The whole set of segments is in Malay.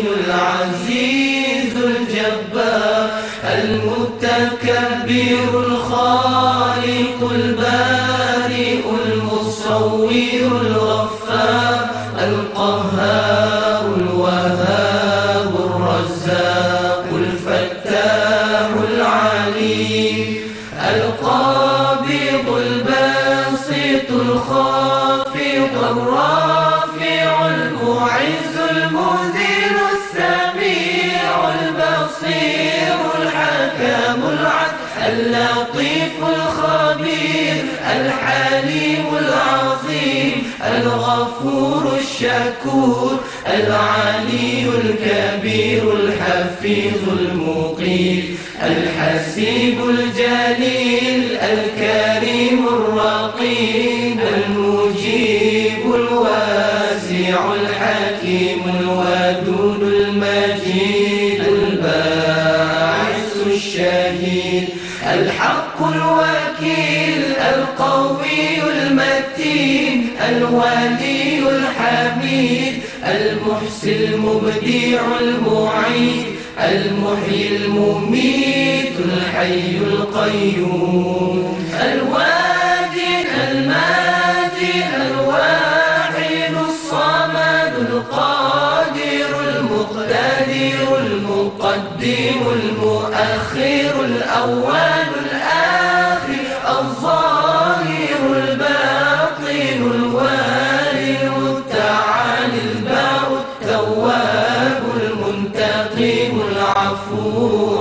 المؤمن العزيز الجبار المتكبر الخالق البارئ المصور الغفار القهار الوهاب الرزاق الفتاح العليم القابض الباسط الخافض الرافع المعز المذل السميع البصير الحكم العدل اللطيف الخبير الحليم العظيم الغفور الشكور العلي الكبير الحفيظ المقيت الحسيب الجليل الكريم الرقيب المجيب الواسع الحكيم الودود المجيد الباعث الشهيد الحق الوكيل القوي المتين الولي الحميد المحسن المبدع المعيد المحيي المميت الحي القيوم الواجد الماجد الواحد الصمد القادر المقتدر المقدم المؤخر الأول الآخر الظاهر الباطن الوالي المتعالي البار التواب المنتقم العفو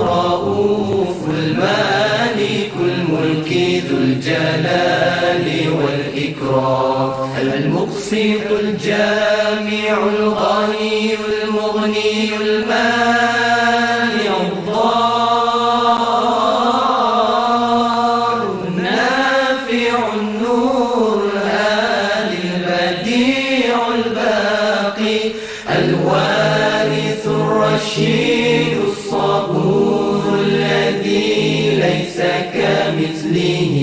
رؤوف المالك الملك ذو الجلال والإكرام المقسط الجامع الغني المغني المانع الضار النافع النور الهادي البديع الباقي الوارث الرشيد الصبور الذي ليس كمثله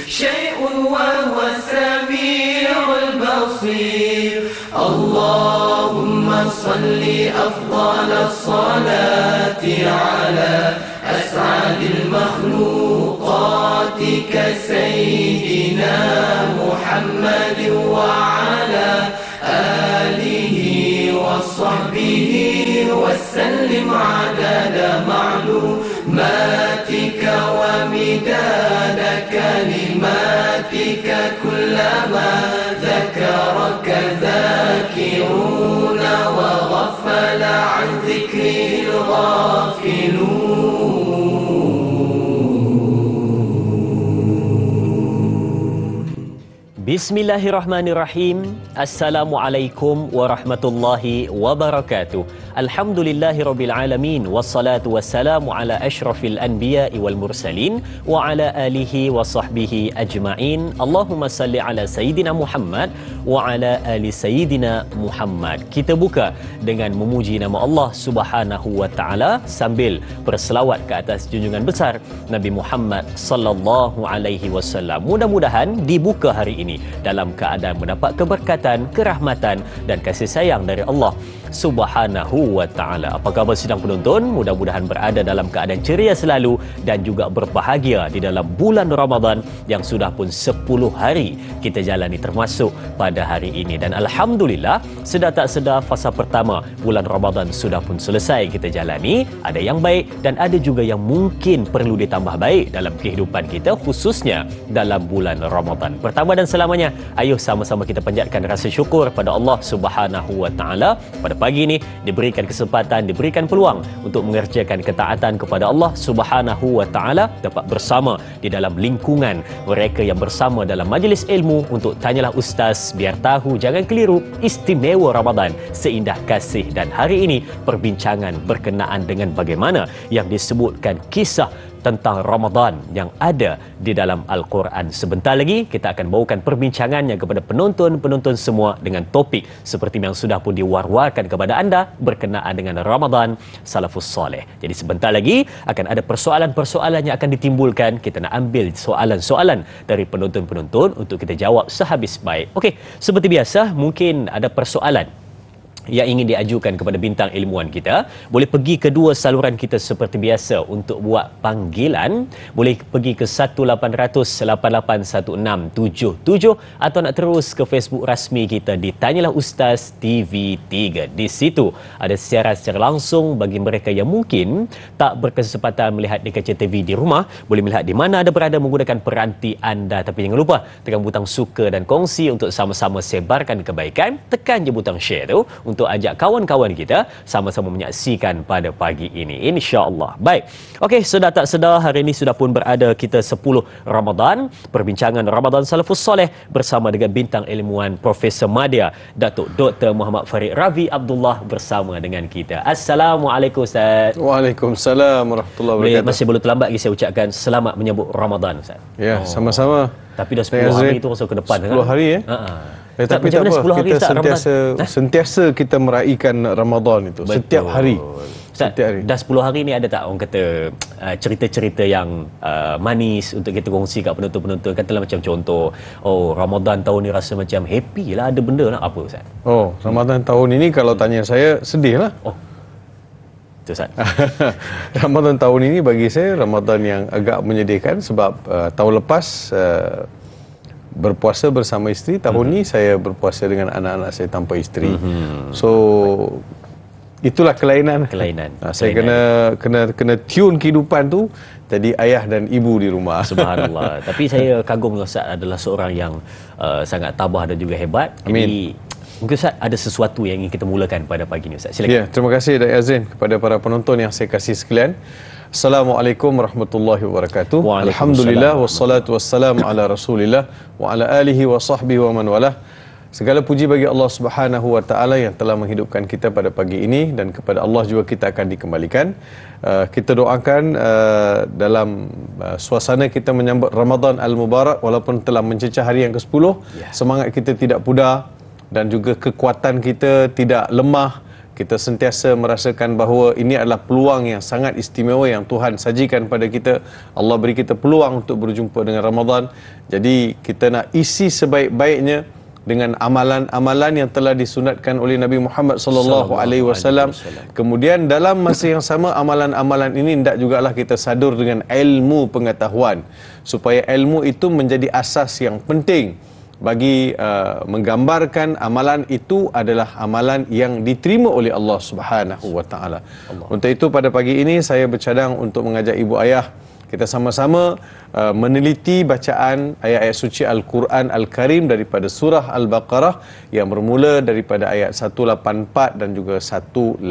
شيء وهو السميع البصير اللهم صل أفضل الصلاة على أسعد المخلوقات كسيدنا محمد وعلى آله وصحبه وسلم عدد معلوماتك ومداد كلماتك كلما ذكرك ذاكرون وغفل عن ذكره الغافلون. Bismillahirrahmanirrahim. Assalamualaikum warahmatullahi wabarakatuh. Alhamdulillahirabbil alamin wassalatu wassalamu ala asyrafil anbiya'i wal mursalin wa ala alihi wa sahbihi ajma'in. Allahumma salli ala sayidina Muhammad wa ala ali sayidina Muhammad. Kita buka dengan memuji nama Allah Subhanahu wa taala sambil berselawat ke atas junjungan besar Nabi Muhammad sallallahu alaihi wasallam. Mudah-mudahan dibuka hari ini dalam keadaan mendapat keberkatan, kerahmatan dan kasih sayang dari Allah Subhanahu wa taala. Apa khabar sidang penonton? Mudah-mudahan berada dalam keadaan ceria selalu dan juga berbahagia di dalam bulan Ramadan yang sudah pun 10 hari kita jalani termasuk pada hari ini. Dan alhamdulillah, sedar tak sedar fasa pertama bulan Ramadan sudah pun selesai kita jalani. Ada yang baik dan ada juga yang mungkin perlu ditambah baik dalam kehidupan kita, khususnya dalam bulan Ramadan. Pertama dan selamanya, ayo sama-sama kita panjatkan rasa syukur pada Allah Subhanahu wa taala. Pada pagi ini diberikan kesempatan, diberikan peluang untuk mengerjakan ketaatan kepada Allah Subhanahu wa taala, dapat bersama di dalam lingkungan mereka yang bersama dalam majlis ilmu untuk tanyalah ustaz biar tahu jangan keliru. Istimewa Ramadan seindah kasih. Dan hari ini perbincangan berkenaan dengan bagaimana yang disebutkan kisah tentang Ramadan yang ada di dalam Al-Quran. Sebentar lagi kita akan bawakan perbincangannya kepada penonton-penonton semua dengan topik seperti yang sudah pun diwar-warkan kepada anda berkenaan dengan Ramadan Salafus Soleh. Jadi sebentar lagi akan ada persoalan-persoalan yang akan ditimbulkan. Kita nak ambil soalan-soalan dari penonton-penonton untuk kita jawab sehabis baik. Okey, seperti biasa mungkin ada persoalan yang ingin diajukan kepada bintang ilmuwan kita, boleh pergi kedua saluran kita seperti biasa. Untuk buat panggilan, boleh pergi ke 1800-881677 atau nak terus ke Facebook rasmi kita di Tanyalah Ustaz TV3. Di situ ada siaran secara langsung bagi mereka yang mungkin tak berkesempatan melihat di kaca TV di rumah, boleh melihat di mana ada berada menggunakan peranti anda. Tapi jangan lupa tekan butang suka dan kongsi untuk sama-sama sebarkan kebaikan. Tekan je butang share tu untuk ajak kawan-kawan kita sama-sama menyaksikan pada pagi ini, insya-Allah. Baik. Okey, sedar tak sedar hari ini sudah pun berada kita 10 Ramadan, perbincangan Ramadan Salafus Soleh bersama dengan bintang ilmuwan Profesor Madya, Datuk Dr. Muhammad Farid Ravi Abdullah bersama dengan kita. Assalamualaikum Ustaz. Waalaikumsalam warahmatullahi wabarakatuh. Masih belum terlambat lagi saya ucapkan selamat menyambut Ramadan Ustaz. Ya, sama-sama. Tapi dah 10 hari tu rasa ke depan 10 hari tapi tak apa, kita sentiasa kita meraihkan Ramadan itu. Betul. Setiap hari. Ustaz, dah 10 hari ni ada tak orang kata cerita-cerita yang manis untuk kita kongsi kat penonton-penonton? Katalah macam contoh, Ramadan tahun ni rasa macam happy lah, ada benda nak apa Ustaz? Ramadan tahun ini kalau tanya saya sedih lah. Itu Ustaz. Ramadan tahun ini bagi saya Ramadan yang agak menyedihkan sebab tahun lepas berpuasa bersama isteri, tahun ni saya berpuasa dengan anak-anak saya tanpa isteri. So itulah kelainan. Saya kena tune kehidupan tu jadi ayah dan ibu di rumah. Subhanallah. Tapi saya kagum Ustaz adalah seorang yang sangat tabah dan juga hebat. Amin. Jadi mungkin Ustaz ada sesuatu yang ingin kita mulakan pada pagi ini Ustaz. Silakan. Ya, terima kasih Dai Azrin, kepada para penonton yang saya kasih sekalian. Assalamualaikum warahmatullahi wabarakatuh. Alhamdulillah wassalatu wassalamu ala Rasulillah wa ala alihi wa sahbihi wa man walah. Segala puji bagi Allah Subhanahu wa taala yang telah menghidupkan kita pada pagi ini, dan kepada Allah juga kita akan dikembalikan. Kita doakan dalam suasana kita menyambut Ramadan Al-Mubarak, walaupun telah mencecah hari yang ke-10, semangat kita tidak pudar dan juga kekuatan kita tidak lemah. Kita sentiasa merasakan bahawa ini adalah peluang yang sangat istimewa yang Tuhan sajikan pada kita. Allah beri kita peluang untuk berjumpa dengan Ramadan. Jadi kita nak isi sebaik-baiknya dengan amalan-amalan yang telah disunatkan oleh Nabi Muhammad sallallahu alaihi wasallam. Kemudian dalam masa yang sama, amalan-amalan ini hendak jugalah kita sadur dengan ilmu pengetahuan, supaya ilmu itu menjadi asas yang penting bagi menggambarkan amalan itu adalah amalan yang diterima oleh Allah Subhanahu wa taala. Untuk itu pada pagi ini saya bercadang untuk mengajak ibu ayah kita sama-sama meneliti bacaan ayat-ayat suci Al-Quran Al-Karim daripada surah Al-Baqarah yang bermula daripada ayat 184 dan juga 185.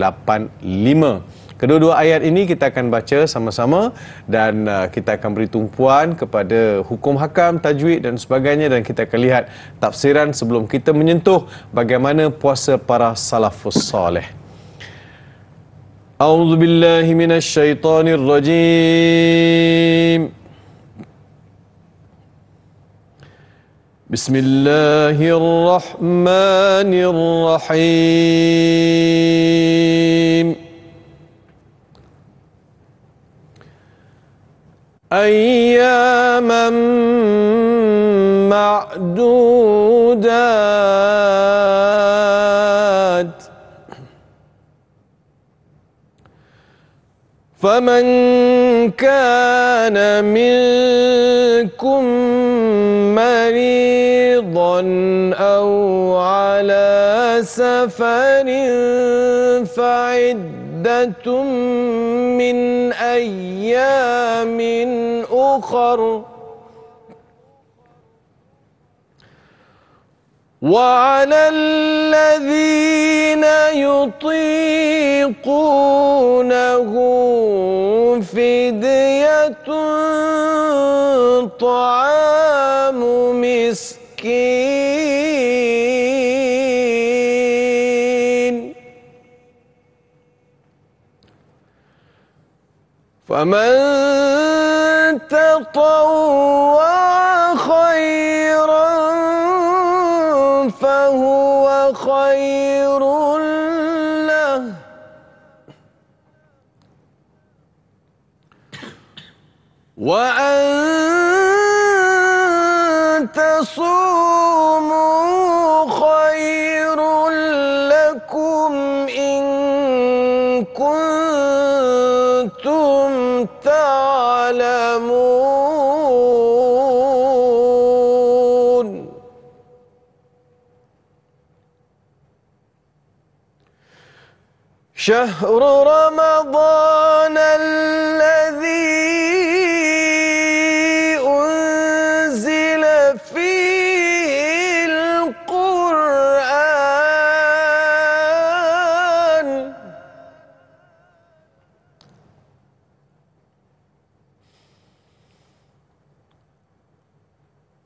Kedua-dua ayat ini kita akan baca sama-sama, dan kita akan beri tumpuan kepada hukum hakam, tajwid dan sebagainya, dan kita akan lihat tafsiran sebelum kita menyentuh bagaimana puasa para salafus salih. A'udzu billahi minasy syaithanir rajim. Bismillahirrahmanirrahim. أياما معدودات فمن كان منكم مريضا أو على سفر فعدة من أيام أخر وعلى الذين يطيقونه فدية طعام مسكين فمن تطوع خيرا فهو خير له وأن تصوموا خير لكم كنتم تعلمون شهر رمضان الذي أنزل فيه القرآن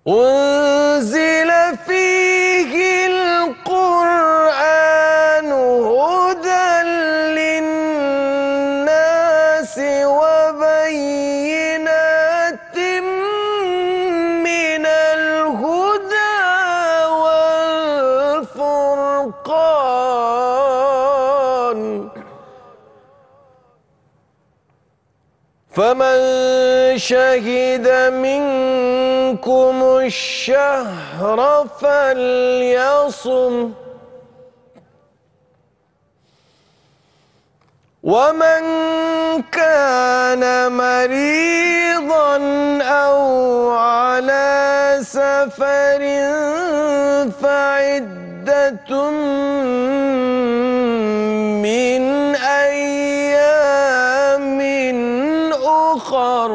أنزل فيه القرآن هدى للناس وبينات من الهدى والفرقان فمن شهد منكم الشهر فليصم ومن كان مريضا أو على سفر فعدة من أيام أخر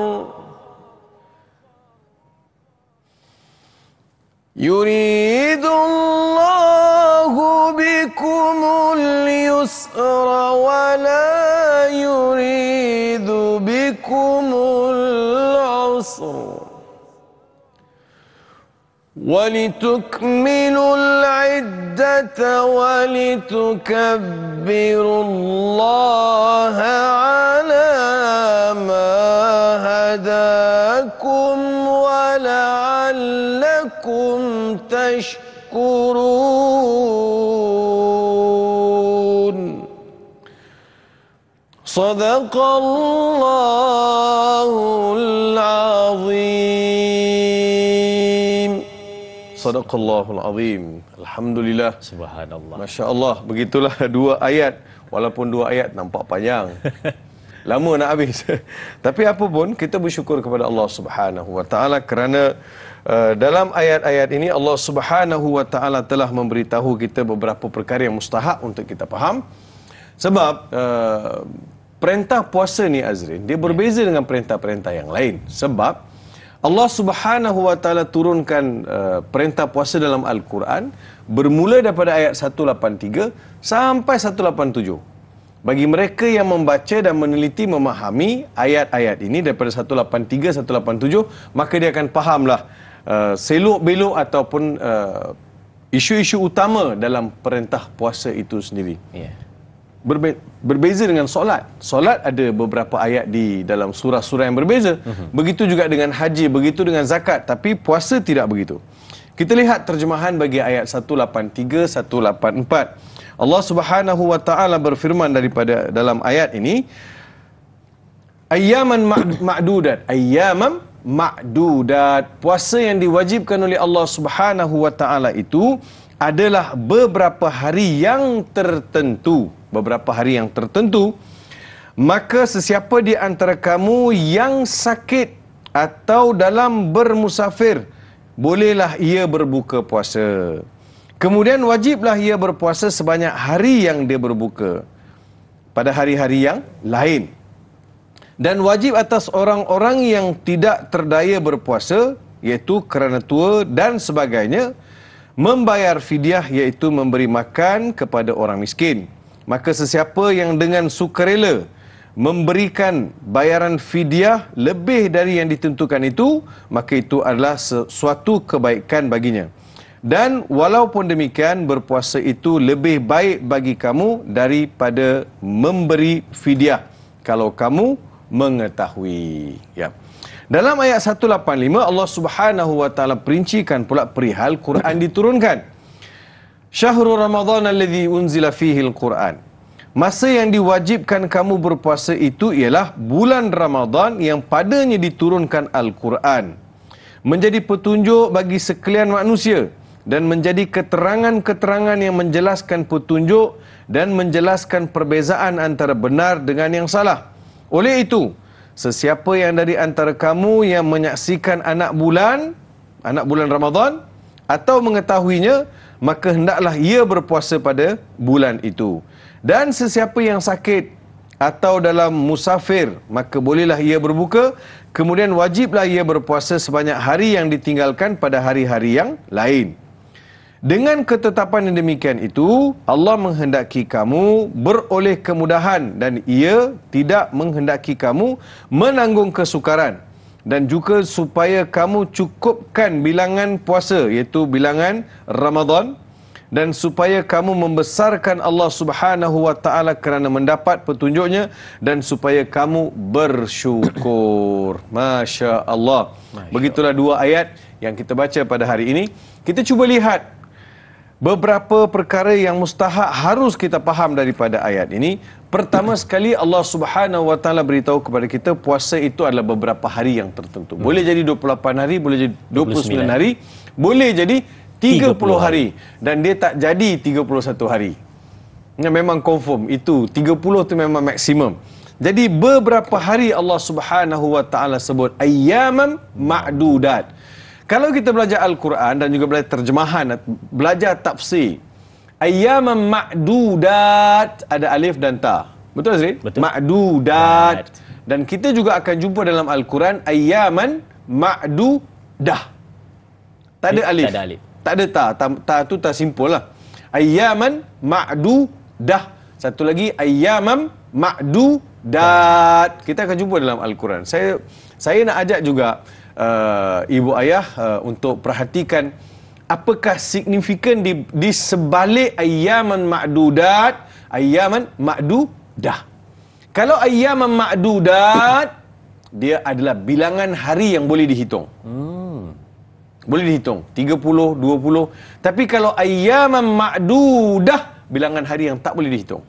يريد الله بكم اليسر ولا يريد بكم العسر ولتكملوا العدة ولتكبروا الله على ما هداكم ولعلكم تشكرون صدق الله العظيم صدق الله العظيم Alhamdulillah. Subhanallah. Masya Allah, begitulah dua ayat. Walaupun dua ayat nampak panjang, lama nak habis. Tapi apa pun, kita bersyukur kepada Allah Subhanahu Wa Taala kerana dalam ayat-ayat ini Allah Subhanahu Wa Taala telah memberitahu kita beberapa perkara yang mustahak untuk kita faham. Sebab perintah puasa ni Azrin, dia berbeza dengan perintah-perintah yang lain. Sebab Allah Subhanahu Wa Taala turunkan perintah puasa dalam Al-Quran bermula daripada ayat 183 sampai 187. Bagi mereka yang membaca dan meneliti memahami ayat-ayat ini daripada 183 187, maka dia akan fahamlah selok-belok ataupun isu-isu utama dalam perintah puasa itu sendiri. Yeah. Berbeza dengan solat. Solat ada beberapa ayat di dalam surah-surah yang berbeza. Begitu juga dengan haji, begitu dengan zakat. Tapi puasa tidak begitu. Kita lihat terjemahan bagi ayat 183, 184. Allah Subhanahu Wa Taala berfirman daripada dalam ayat ini, ayyaman ma'dudat. Ayyaman ma'dudat. Puasa yang diwajibkan oleh Allah Subhanahu Wa Taala itu adalah beberapa hari yang tertentu. Beberapa hari yang tertentu. Maka sesiapa di antara kamu yang sakit atau dalam bermusafir, bolehlah ia berbuka puasa. Kemudian wajiblah ia berpuasa sebanyak hari yang dia berbuka pada hari-hari yang lain. Dan wajib atas orang-orang yang tidak terdaya berpuasa, iaitu kerana tua dan sebagainya, membayar fidyah, iaitu memberi makan kepada orang miskin. Maka sesiapa yang dengan sukarela memberikan bayaran fidyah lebih dari yang ditentukan itu, maka itu adalah suatu kebaikan baginya. Dan walaupun demikian, berpuasa itu lebih baik bagi kamu daripada memberi fidyah, kalau kamu mengetahui. Ya. Dalam ayat 185, Allah Subhanahu Wa Taala perincikan pula perihal Quran diturunkan. Syahrul Ramadan alladhi unzila fihi al-Quran. Masa yang diwajibkan kamu berpuasa itu ialah bulan Ramadan yang padanya diturunkan Al-Quran, menjadi petunjuk bagi sekalian manusia dan menjadi keterangan-keterangan yang menjelaskan petunjuk dan menjelaskan perbezaan antara benar dengan yang salah. Oleh itu, sesiapa yang dari antara kamu yang menyaksikan anak bulan Ramadan atau mengetahuinya, maka hendaklah ia berpuasa pada bulan itu. Dan sesiapa yang sakit atau dalam musafir, maka bolehlah ia berbuka, kemudian wajiblah ia berpuasa sebanyak hari yang ditinggalkan pada hari-hari yang lain. Dengan ketetapan yang demikian itu, Allah menghendaki kamu beroleh kemudahan dan ia tidak menghendaki kamu menanggung kesukaran. Dan juga supaya kamu cukupkan bilangan puasa, iaitu bilangan Ramadan, dan supaya kamu membesarkan Allah Subhanahu wa taala kerana mendapat petunjuknya, dan supaya kamu bersyukur. Masya Allah. Begitulah dua ayat yang kita baca pada hari ini. Kita cuba lihat beberapa perkara yang mustahak harus kita faham daripada ayat ini. Pertama sekali, Allah Subhanahu wa taala beritahu kepada kita puasa itu adalah beberapa hari yang tertentu. Boleh jadi 28 hari, boleh jadi 29 hari, boleh jadi 30 hari, dan dia tak jadi 31 hari. Memang confirm itu 30 tu memang maksimum. Jadi beberapa hari Allah Subhanahu wa taala sebut ayyaman ma'dudat. Kalau kita belajar Al-Quran dan juga belajar terjemahan, belajar tafsir, ayyaman ma'dudat, ada alif dan ta. Betul Azrin? Betul. Ma'dudat. Dan kita juga akan jumpa dalam Al-Quran ayyaman ma'dudah. Tak ada alif. Tak ada alif. Tak ada ta. Ta tu tak simpul lah. Ayyaman ma'dudah. Satu lagi ayyaman ma'dudat. Kita akan jumpa dalam Al-Quran. Saya nak ajak juga ibu ayah untuk perhatikan apakah signifikan di sebalik ayyaman ma'dudat, ayyaman ma'dudah. Kalau ayyaman ma'dudat, dia adalah bilangan hari yang boleh dihitung. Boleh dihitung 30, 20. Tapi kalau ayyaman ma'dudah, bilangan hari yang tak boleh dihitung.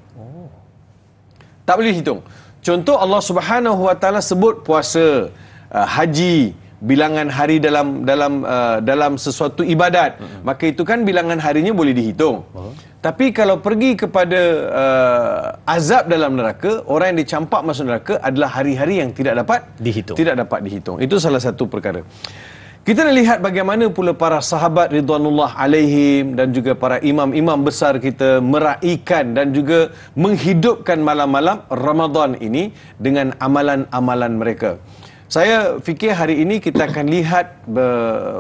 Tak boleh dihitung. Contoh, Allah Subhanahu wa taala sebut puasa, haji, bilangan hari dalam sesuatu ibadat, maka itu kan bilangan harinya boleh dihitung. Tapi kalau pergi kepada azab dalam neraka, orang yang dicampak masuk neraka adalah hari-hari yang tidak dapat dihitung. Itu salah satu perkara. Kita nak lihat bagaimana pula para sahabat ridwanullah alaihim dan juga para imam-imam besar kita meraihkan dan juga menghidupkan malam-malam Ramadan ini dengan amalan-amalan mereka. Saya fikir hari ini kita akan lihat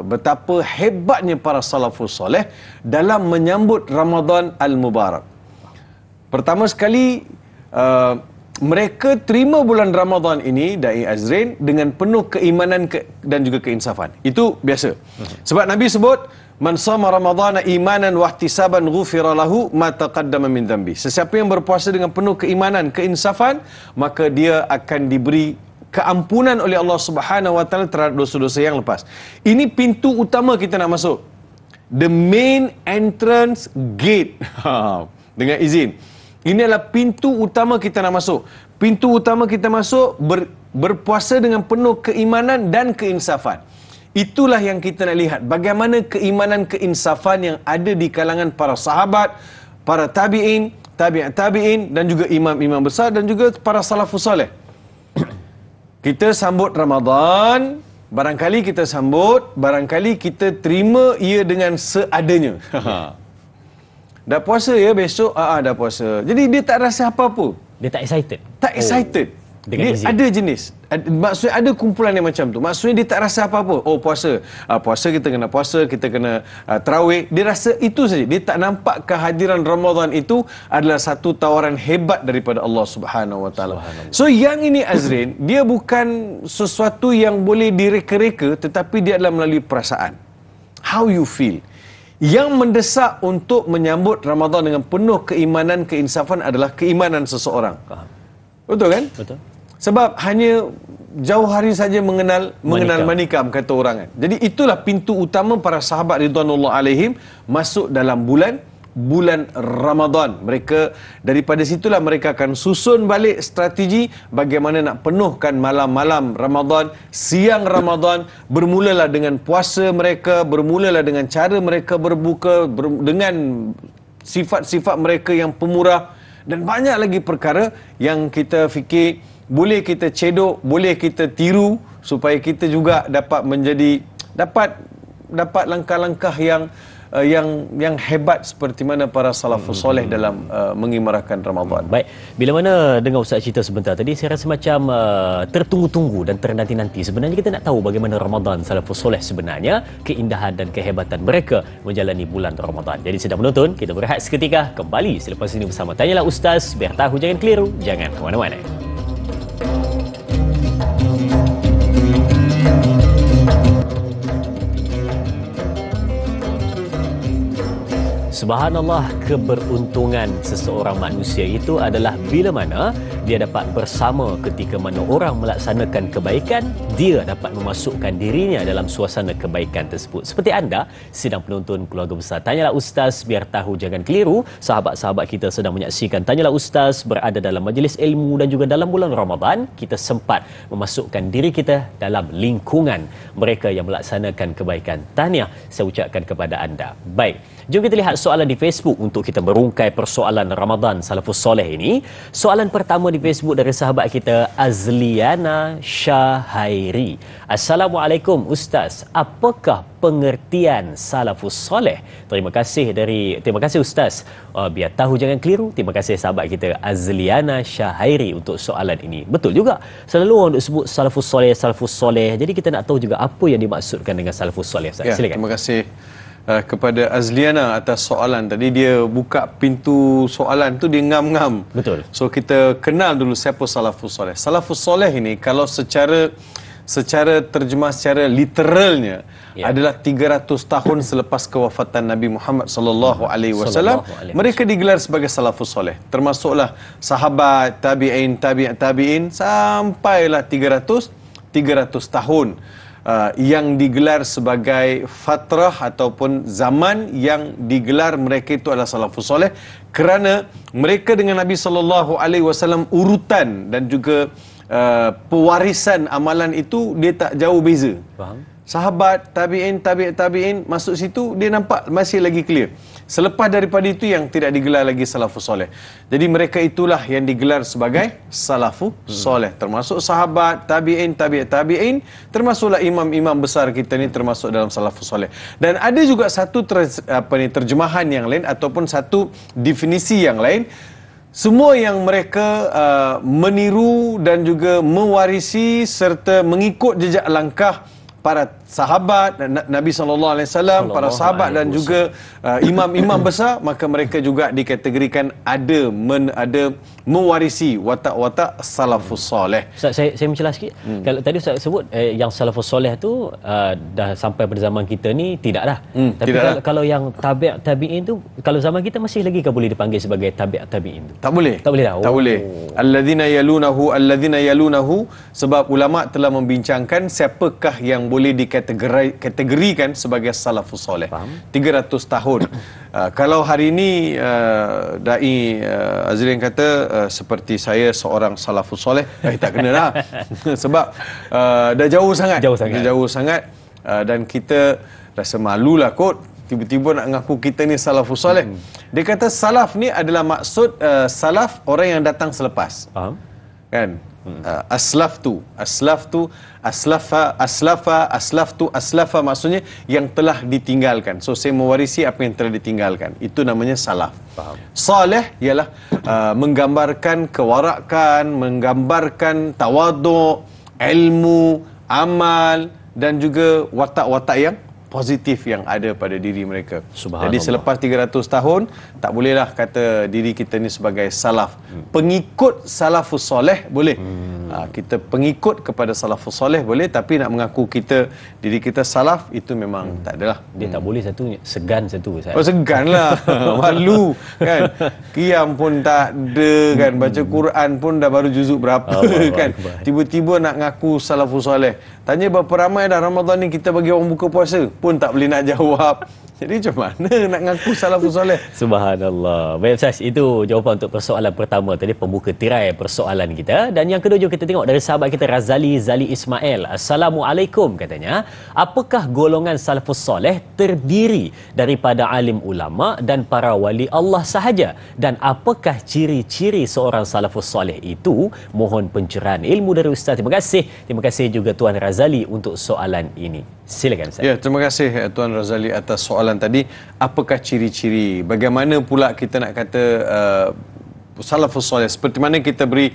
betapa hebatnya para salafus soleh dalam menyambut Ramadan Al-Mubarak. Pertama sekali, mereka terima bulan Ramadan ini, Da'i Azrin, dengan penuh keimanan dan juga keinsafan. Itu biasa. Sebab Nabi sebut, man sama Ramadana imanan wahtisaban ghufira lahu ma taqaddama min dhanbi. Sesiapa yang berpuasa dengan penuh keimanan, keinsafan, maka dia akan diberi keampunan oleh Allah Subhanahu wa taala terhadap dosa-dosa yang lepas. Ini pintu utama kita nak masuk. The main entrance gate. Dengan izin. Ini adalah pintu utama kita nak masuk. Pintu utama kita masuk berpuasa dengan penuh keimanan dan keinsafan. Itulah yang kita nak lihat. Bagaimana keimanan, keinsafan yang ada di kalangan para sahabat, para tabi'in, tabi'in dan juga imam-imam besar dan juga para salafus saleh. Kita sambut Ramadan, barangkali kita sambut, barangkali kita terima ia dengan seadanya. Dah puasa ya besok, dah puasa. Jadi dia tak rasa apa-apa. Dia tak excited. Tak excited. Dia ada jenis. Maksudnya ada kumpulan yang macam tu. Maksudnya dia tak rasa apa-apa. Oh puasa. Puasa kita kena puasa, kita kena tarawih. Dia rasa itu saja. Dia tak nampak kehadiran Ramadan itu adalah satu tawaran hebat daripada Allah Subhanahu wa taala. So yang ini Azrin, dia bukan sesuatu yang boleh direka-reka, tetapi dia adalah melalui perasaan. How you feel. Yang mendesak untuk menyambut Ramadan dengan penuh keimanan, keinsafan adalah keimanan seseorang. Betul kan? Betul. Sebab hanya jauh hari saja mengenal manikam, kata orang kan. Jadi itulah pintu utama para sahabat ridwanullah alaihim masuk dalam bulan bulan Ramadan. Mereka daripada situlah mereka akan susun balik strategi bagaimana nak penuhkan malam-malam Ramadan, siang Ramadan. Bermulalah dengan puasa mereka, bermulalah dengan cara mereka berbuka, dengan sifat-sifat mereka yang pemurah, dan banyak lagi perkara yang kita fikir boleh kita cedok, boleh kita tiru supaya kita juga dapat menjadi dapat langkah-langkah yang hebat seperti mana para salafus soleh dalam mengimarahkan Ramadan. Baik, bila mana dengar Ustaz cerita sebentar tadi, saya rasa macam tertunggu-tunggu dan ternanti-nanti. Sebenarnya kita nak tahu bagaimana Ramadan salafus soleh sebenarnya, keindahan dan kehebatan mereka menjalani bulan Ramadan. Jadi sedang menonton, kita berehat seketika, kembali selepas ini bersama Tanyalah Ustaz, biar tahu jangan keliru, jangan ke mana-mana. Subhanallah, keberuntungan seseorang manusia itu adalah bila mana dia dapat bersama ketika mana orang melaksanakan kebaikan, dia dapat memasukkan dirinya dalam suasana kebaikan tersebut. Seperti anda sedang penonton keluarga besar Tanyalah Ustaz, biar tahu jangan keliru. Sahabat-sahabat kita sedang menyaksikan Tanyalah Ustaz berada dalam majlis ilmu, dan juga dalam bulan Ramadan kita sempat memasukkan diri kita dalam lingkungan mereka yang melaksanakan kebaikan. Tahniah saya ucapkan kepada anda. Baik, jom kita lihat soalan di Facebook untuk kita merungkai persoalan Ramadan salafus soleh ini. Soalan pertama di Facebook dari sahabat kita Azliana Syahairi. Assalamualaikum Ustaz, apakah pengertian salafus soleh? Terima kasih Ustaz. Biar tahu jangan keliru. Terima kasih sahabat kita Azliana Syahairi untuk soalan ini. Betul juga, selalu orang duk sebut salafus soleh. Jadi kita nak tahu juga apa yang dimaksudkan dengan salafus soleh. Ustaz, silakan. Terima kasih kepada Azliana atas soalan tadi. Dia buka pintu soalan tu, dia ngam-ngam. Betul. So kita kenal dulu siapa salafus soleh. Salafus soleh ini kalau secara terjemah secara literalnya adalah 300 tahun selepas kewafatan Nabi Muhammad sallallahu alaihi wasallam, mereka digelar sebagai salafus soleh. Termasuklah sahabat, tabi'in sampailah 300 tahun. Yang digelar sebagai fatrah ataupun zaman yang digelar mereka itu adalah salafus soleh, kerana mereka dengan Nabi sallallahu alaihi wasallam urutan dan juga pewarisan amalan itu dia tak jauh beza. Faham? Sahabat, tabi'in masuk situ, dia nampak masih lagi clear. Selepas daripada itu yang tidak digelar lagi salafus soleh. Jadi mereka itulah yang digelar sebagai salafus soleh. Termasuk sahabat, tabi'in, termasuklah imam-imam besar kita ni termasuk dalam salafus soleh. Dan ada juga satu terjemahan yang lain ataupun satu definisi yang lain. Semua yang mereka meniru dan juga mewarisi serta mengikut jejak langkah para sahabat Nabi SAW, para sahabat dan juga imam-imam besar, maka mereka juga dikategorikan ada mewarisi watak-watak salafus soleh. Ustaz, saya mencelah sikit. Kalau tadi Ustaz sebut yang salafus soleh tu dah sampai pada zaman kita ni tidak dah. Tapi kalau yang tabi'in tu, kalau zaman kita masih lagi ke boleh dipanggil sebagai tabi'in tu? Tak boleh. Tak boleh dah. Tak boleh. Alladzina yalunahu, sebab ulama telah membincangkan siapakah yang boleh dikategorikan sebagai salafus soleh. 300 tahun. Kalau hari ini Da'i Azrin kata seperti saya seorang salafus soleh, tak kena lah. Sebab dah jauh sangat. Dan kita rasa malulah kot tiba-tiba nak ngaku kita ni salafus soleh. Dia kata salaf ni adalah maksud salaf orang yang datang selepas. Faham? Kan? Aslaftu, aslafa maksudnya yang telah ditinggalkan. So saya mewarisi apa yang telah ditinggalkan. Itu namanya salaf. Faham. Saleh ialah menggambarkan kewarakan, menggambarkan tawaduk, ilmu, amal dan juga watak-watak yang positif yang ada pada diri mereka. Jadi selepas 300 tahun tak bolehlah kata diri kita ni sebagai salaf. Pengikut salafus soleh boleh. Kita pengikut kepada salafus soleh boleh, tapi nak mengaku diri kita salaf itu memang tak adalah. Dia tak boleh satu, segan satu. Oh, segan lah. Malu kan. Qiyam pun tak ada kan. Baca Quran pun dah baru juzuk berapa kan. Tiba-tiba nak ngaku salafus soleh. Tanya berapa ramai dah Ramadan ni kita bagi orang buka puasa pun tak boleh nak jawab. Jadi macam mana nak ngaku salafus soleh? Subhanallah. Baik Ustaz, itu jawapan untuk persoalan pertama tadi, pembuka tirai persoalan kita. Dan yang kedua juga kita tengok dari sahabat kita Razali Zali Ismail. Assalamualaikum katanya. Apakah golongan salafus soleh terdiri daripada alim ulama dan para wali Allah sahaja? Dan apakah ciri-ciri seorang salafus soleh itu? Mohon pencerahan ilmu dari Ustaz. Terima kasih. Terima kasih juga Tuan Razali untuk soalan ini. Silakan Ustaz. Ya, terima kasih Tuan Razali atas soalan tadi. Apakah ciri-ciri? Bagaimana pula kita nak kata salafus soleh? Seperti mana kita beri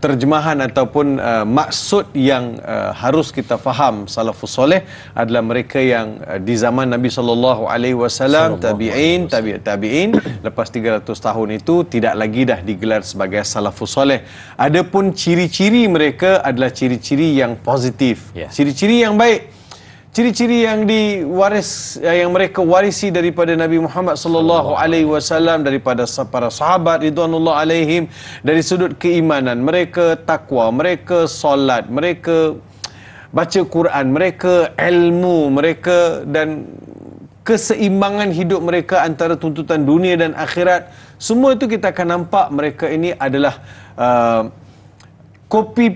terjemahan ataupun maksud yang harus kita faham. Salafus soleh adalah mereka yang di zaman Nabi SAW, tabi'in, tabi'in, lepas 300 tahun itu tidak lagi dah digelar sebagai salafus soleh. Adapun ciri-ciri mereka adalah ciri-ciri yang positif, ciri-ciri yang baik. Ciri-ciri yang yang mereka warisi daripada Nabi Muhammad sallallahu alaihi wasallam, daripada para sahabat ridwanullah alaihim, dari sudut keimanan, mereka takwa, mereka solat, mereka baca Quran, mereka ilmu, mereka dan keseimbangan hidup mereka antara tuntutan dunia dan akhirat. Semua itu kita akan nampak mereka ini adalah copy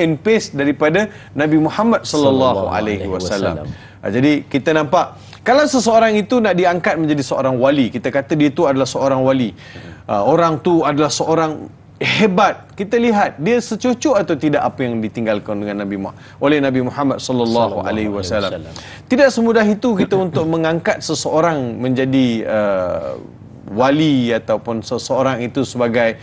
and paste daripada Nabi Muhammad sallallahu alaihi wasallam. Jadi kita nampak kalau seseorang itu nak diangkat menjadi seorang wali, kita kata dia itu adalah seorang wali. Orang tu adalah seorang hebat. Kita lihat dia secocok atau tidak apa yang ditinggalkan dengan oleh Nabi Muhammad sallallahu alaihi wasallam. Tidak semudah itu kita untuk mengangkat seseorang menjadi wali ataupun seseorang itu sebagai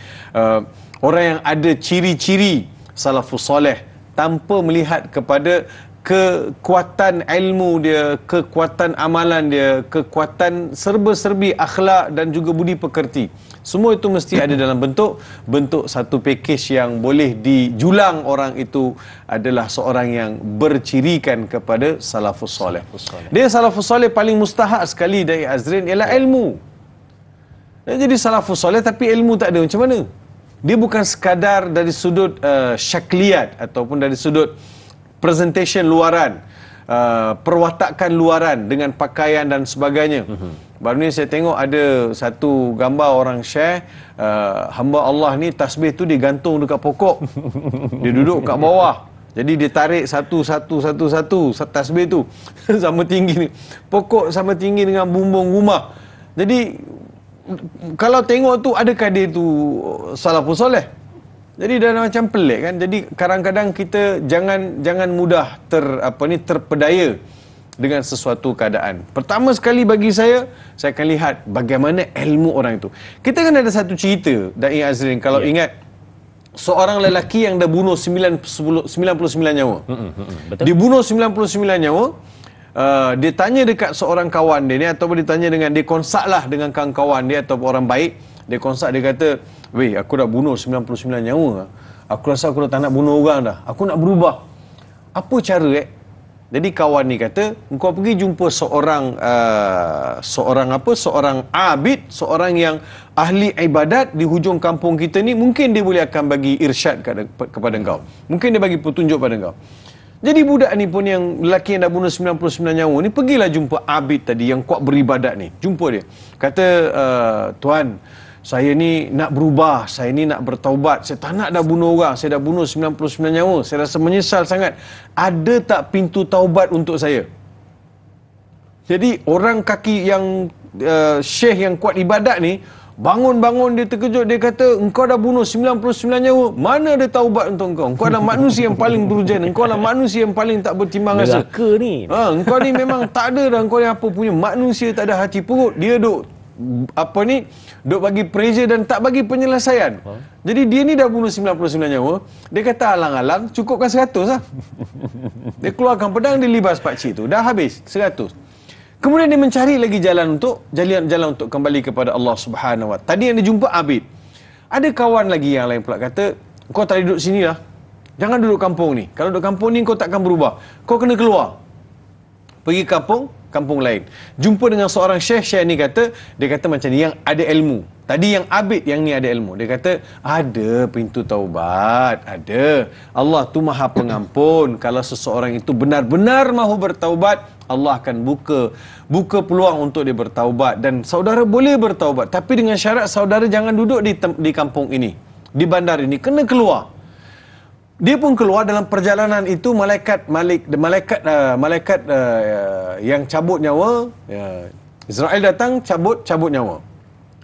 orang yang ada ciri-ciri salafus soleh tanpa melihat kepada kekuatan ilmu dia, kekuatan amalan dia, kekuatan serba-serbi akhlak dan juga budi pekerti. Semua itu mesti ada dalam bentuk satu pakej yang boleh dijulang orang itu adalah seorang yang bercirikan kepada salafus soleh. Dia salafus soleh paling mustahak sekali dari Azrin ialah ilmu. Dia jadi salafus soleh tapi ilmu tak ada, macam mana? Dia bukan sekadar dari sudut syakliat ataupun dari sudut presentation luaran, perwatakan luaran dengan pakaian dan sebagainya. Baru ni saya tengok ada satu gambar orang share, hamba Allah ni tasbih tu digantung dekat pokok. Dia duduk kat bawah. Jadi dia tarik satu tasbih tu sama tinggi ni. Pokok sama tinggi dengan bumbung rumah. Jadi kalau tengok tu, adakah dia tu salafus soleh? Jadi dah macam pelik kan. Jadi kadang-kadang kita jangan mudah terpedaya dengan sesuatu keadaan. Pertama sekali bagi saya akan lihat bagaimana ilmu orang itu. Kita kan ada satu cerita Da'i Azrin, kalau ingat, seorang lelaki yang dah bunuh 99 nyawa. Betul. Dibunuh 99 nyawa. Dia tanya dekat seorang kawan dia ni, ataupun dia tanya dia konsak lah dengan kawan-kawan dia ataupun orang baik. Dia konsak, dia kata, weh, aku dah bunuh 99 nyawa. Aku rasa aku dah tak nak bunuh orang dah. Aku nak berubah. Apa cara Jadi kawan ni kata, engkau pergi jumpa seorang abid, seorang yang ahli ibadat di hujung kampung kita ni, mungkin dia boleh akan bagi irsyad kepada engkau. Mungkin dia bagi petunjuk pada engkau. Jadi budak ni pun, yang lelaki yang dah bunuh 99 nyawa ni, pergilah jumpa abid tadi yang kuat beribadat ni. Jumpa dia. Kata, tuan, saya ni nak berubah, saya ni nak bertaubat, saya tak nak dah bunuh orang, saya dah bunuh 99 nyawa, saya rasa menyesal sangat. Ada tak pintu taubat untuk saya? Jadi orang kaki yang syekh yang kuat ibadat ni, bangun-bangun dia terkejut, dia kata, engkau dah bunuh 99 nyawa, mana ada taubat untuk engkau? Engkau adalah manusia yang paling berujian, engkau adalah manusia yang paling tak bertimbang rasa. Neraka ni. Engkau ni memang tak ada dah, engkau ni apa punya manusia, tak ada hati perut. Dia duk bagi pressure dan tak bagi penyelesaian. Jadi dia ni dah bunuh 99 nyawa. Dia kata alang-alang cukupkan 100 lah. Dia keluarkan pedang, dia libas pakcik tu. Dah habis 100. Kemudian dia mencari lagi jalan untuk kembali kepada Allah Subhanahu Wa Taala. Tadi yang dia jumpa abid. Ada kawan lagi yang lain pula kata, kau tak duduk sini lah. Jangan duduk kampung ni. Kalau duduk kampung ni kau takkan berubah. Kau kena keluar. Pergi kampung lain. Jumpa dengan seorang syekh ni kata, dia kata macam ni, yang ada ilmu. Tadi yang abid, yang ni ada ilmu. Dia kata, ada pintu taubat, ada. Allah tu Maha Pengampun. Kalau seseorang itu benar-benar mahu bertaubat, Allah akan buka peluang untuk dia bertaubat, dan saudara boleh bertaubat, tapi dengan syarat saudara jangan duduk di kampung ini, di bandar ini, kena keluar. Dia pun keluar. Dalam perjalanan itu malaikat yang cabut nyawa, Israel datang cabut nyawa.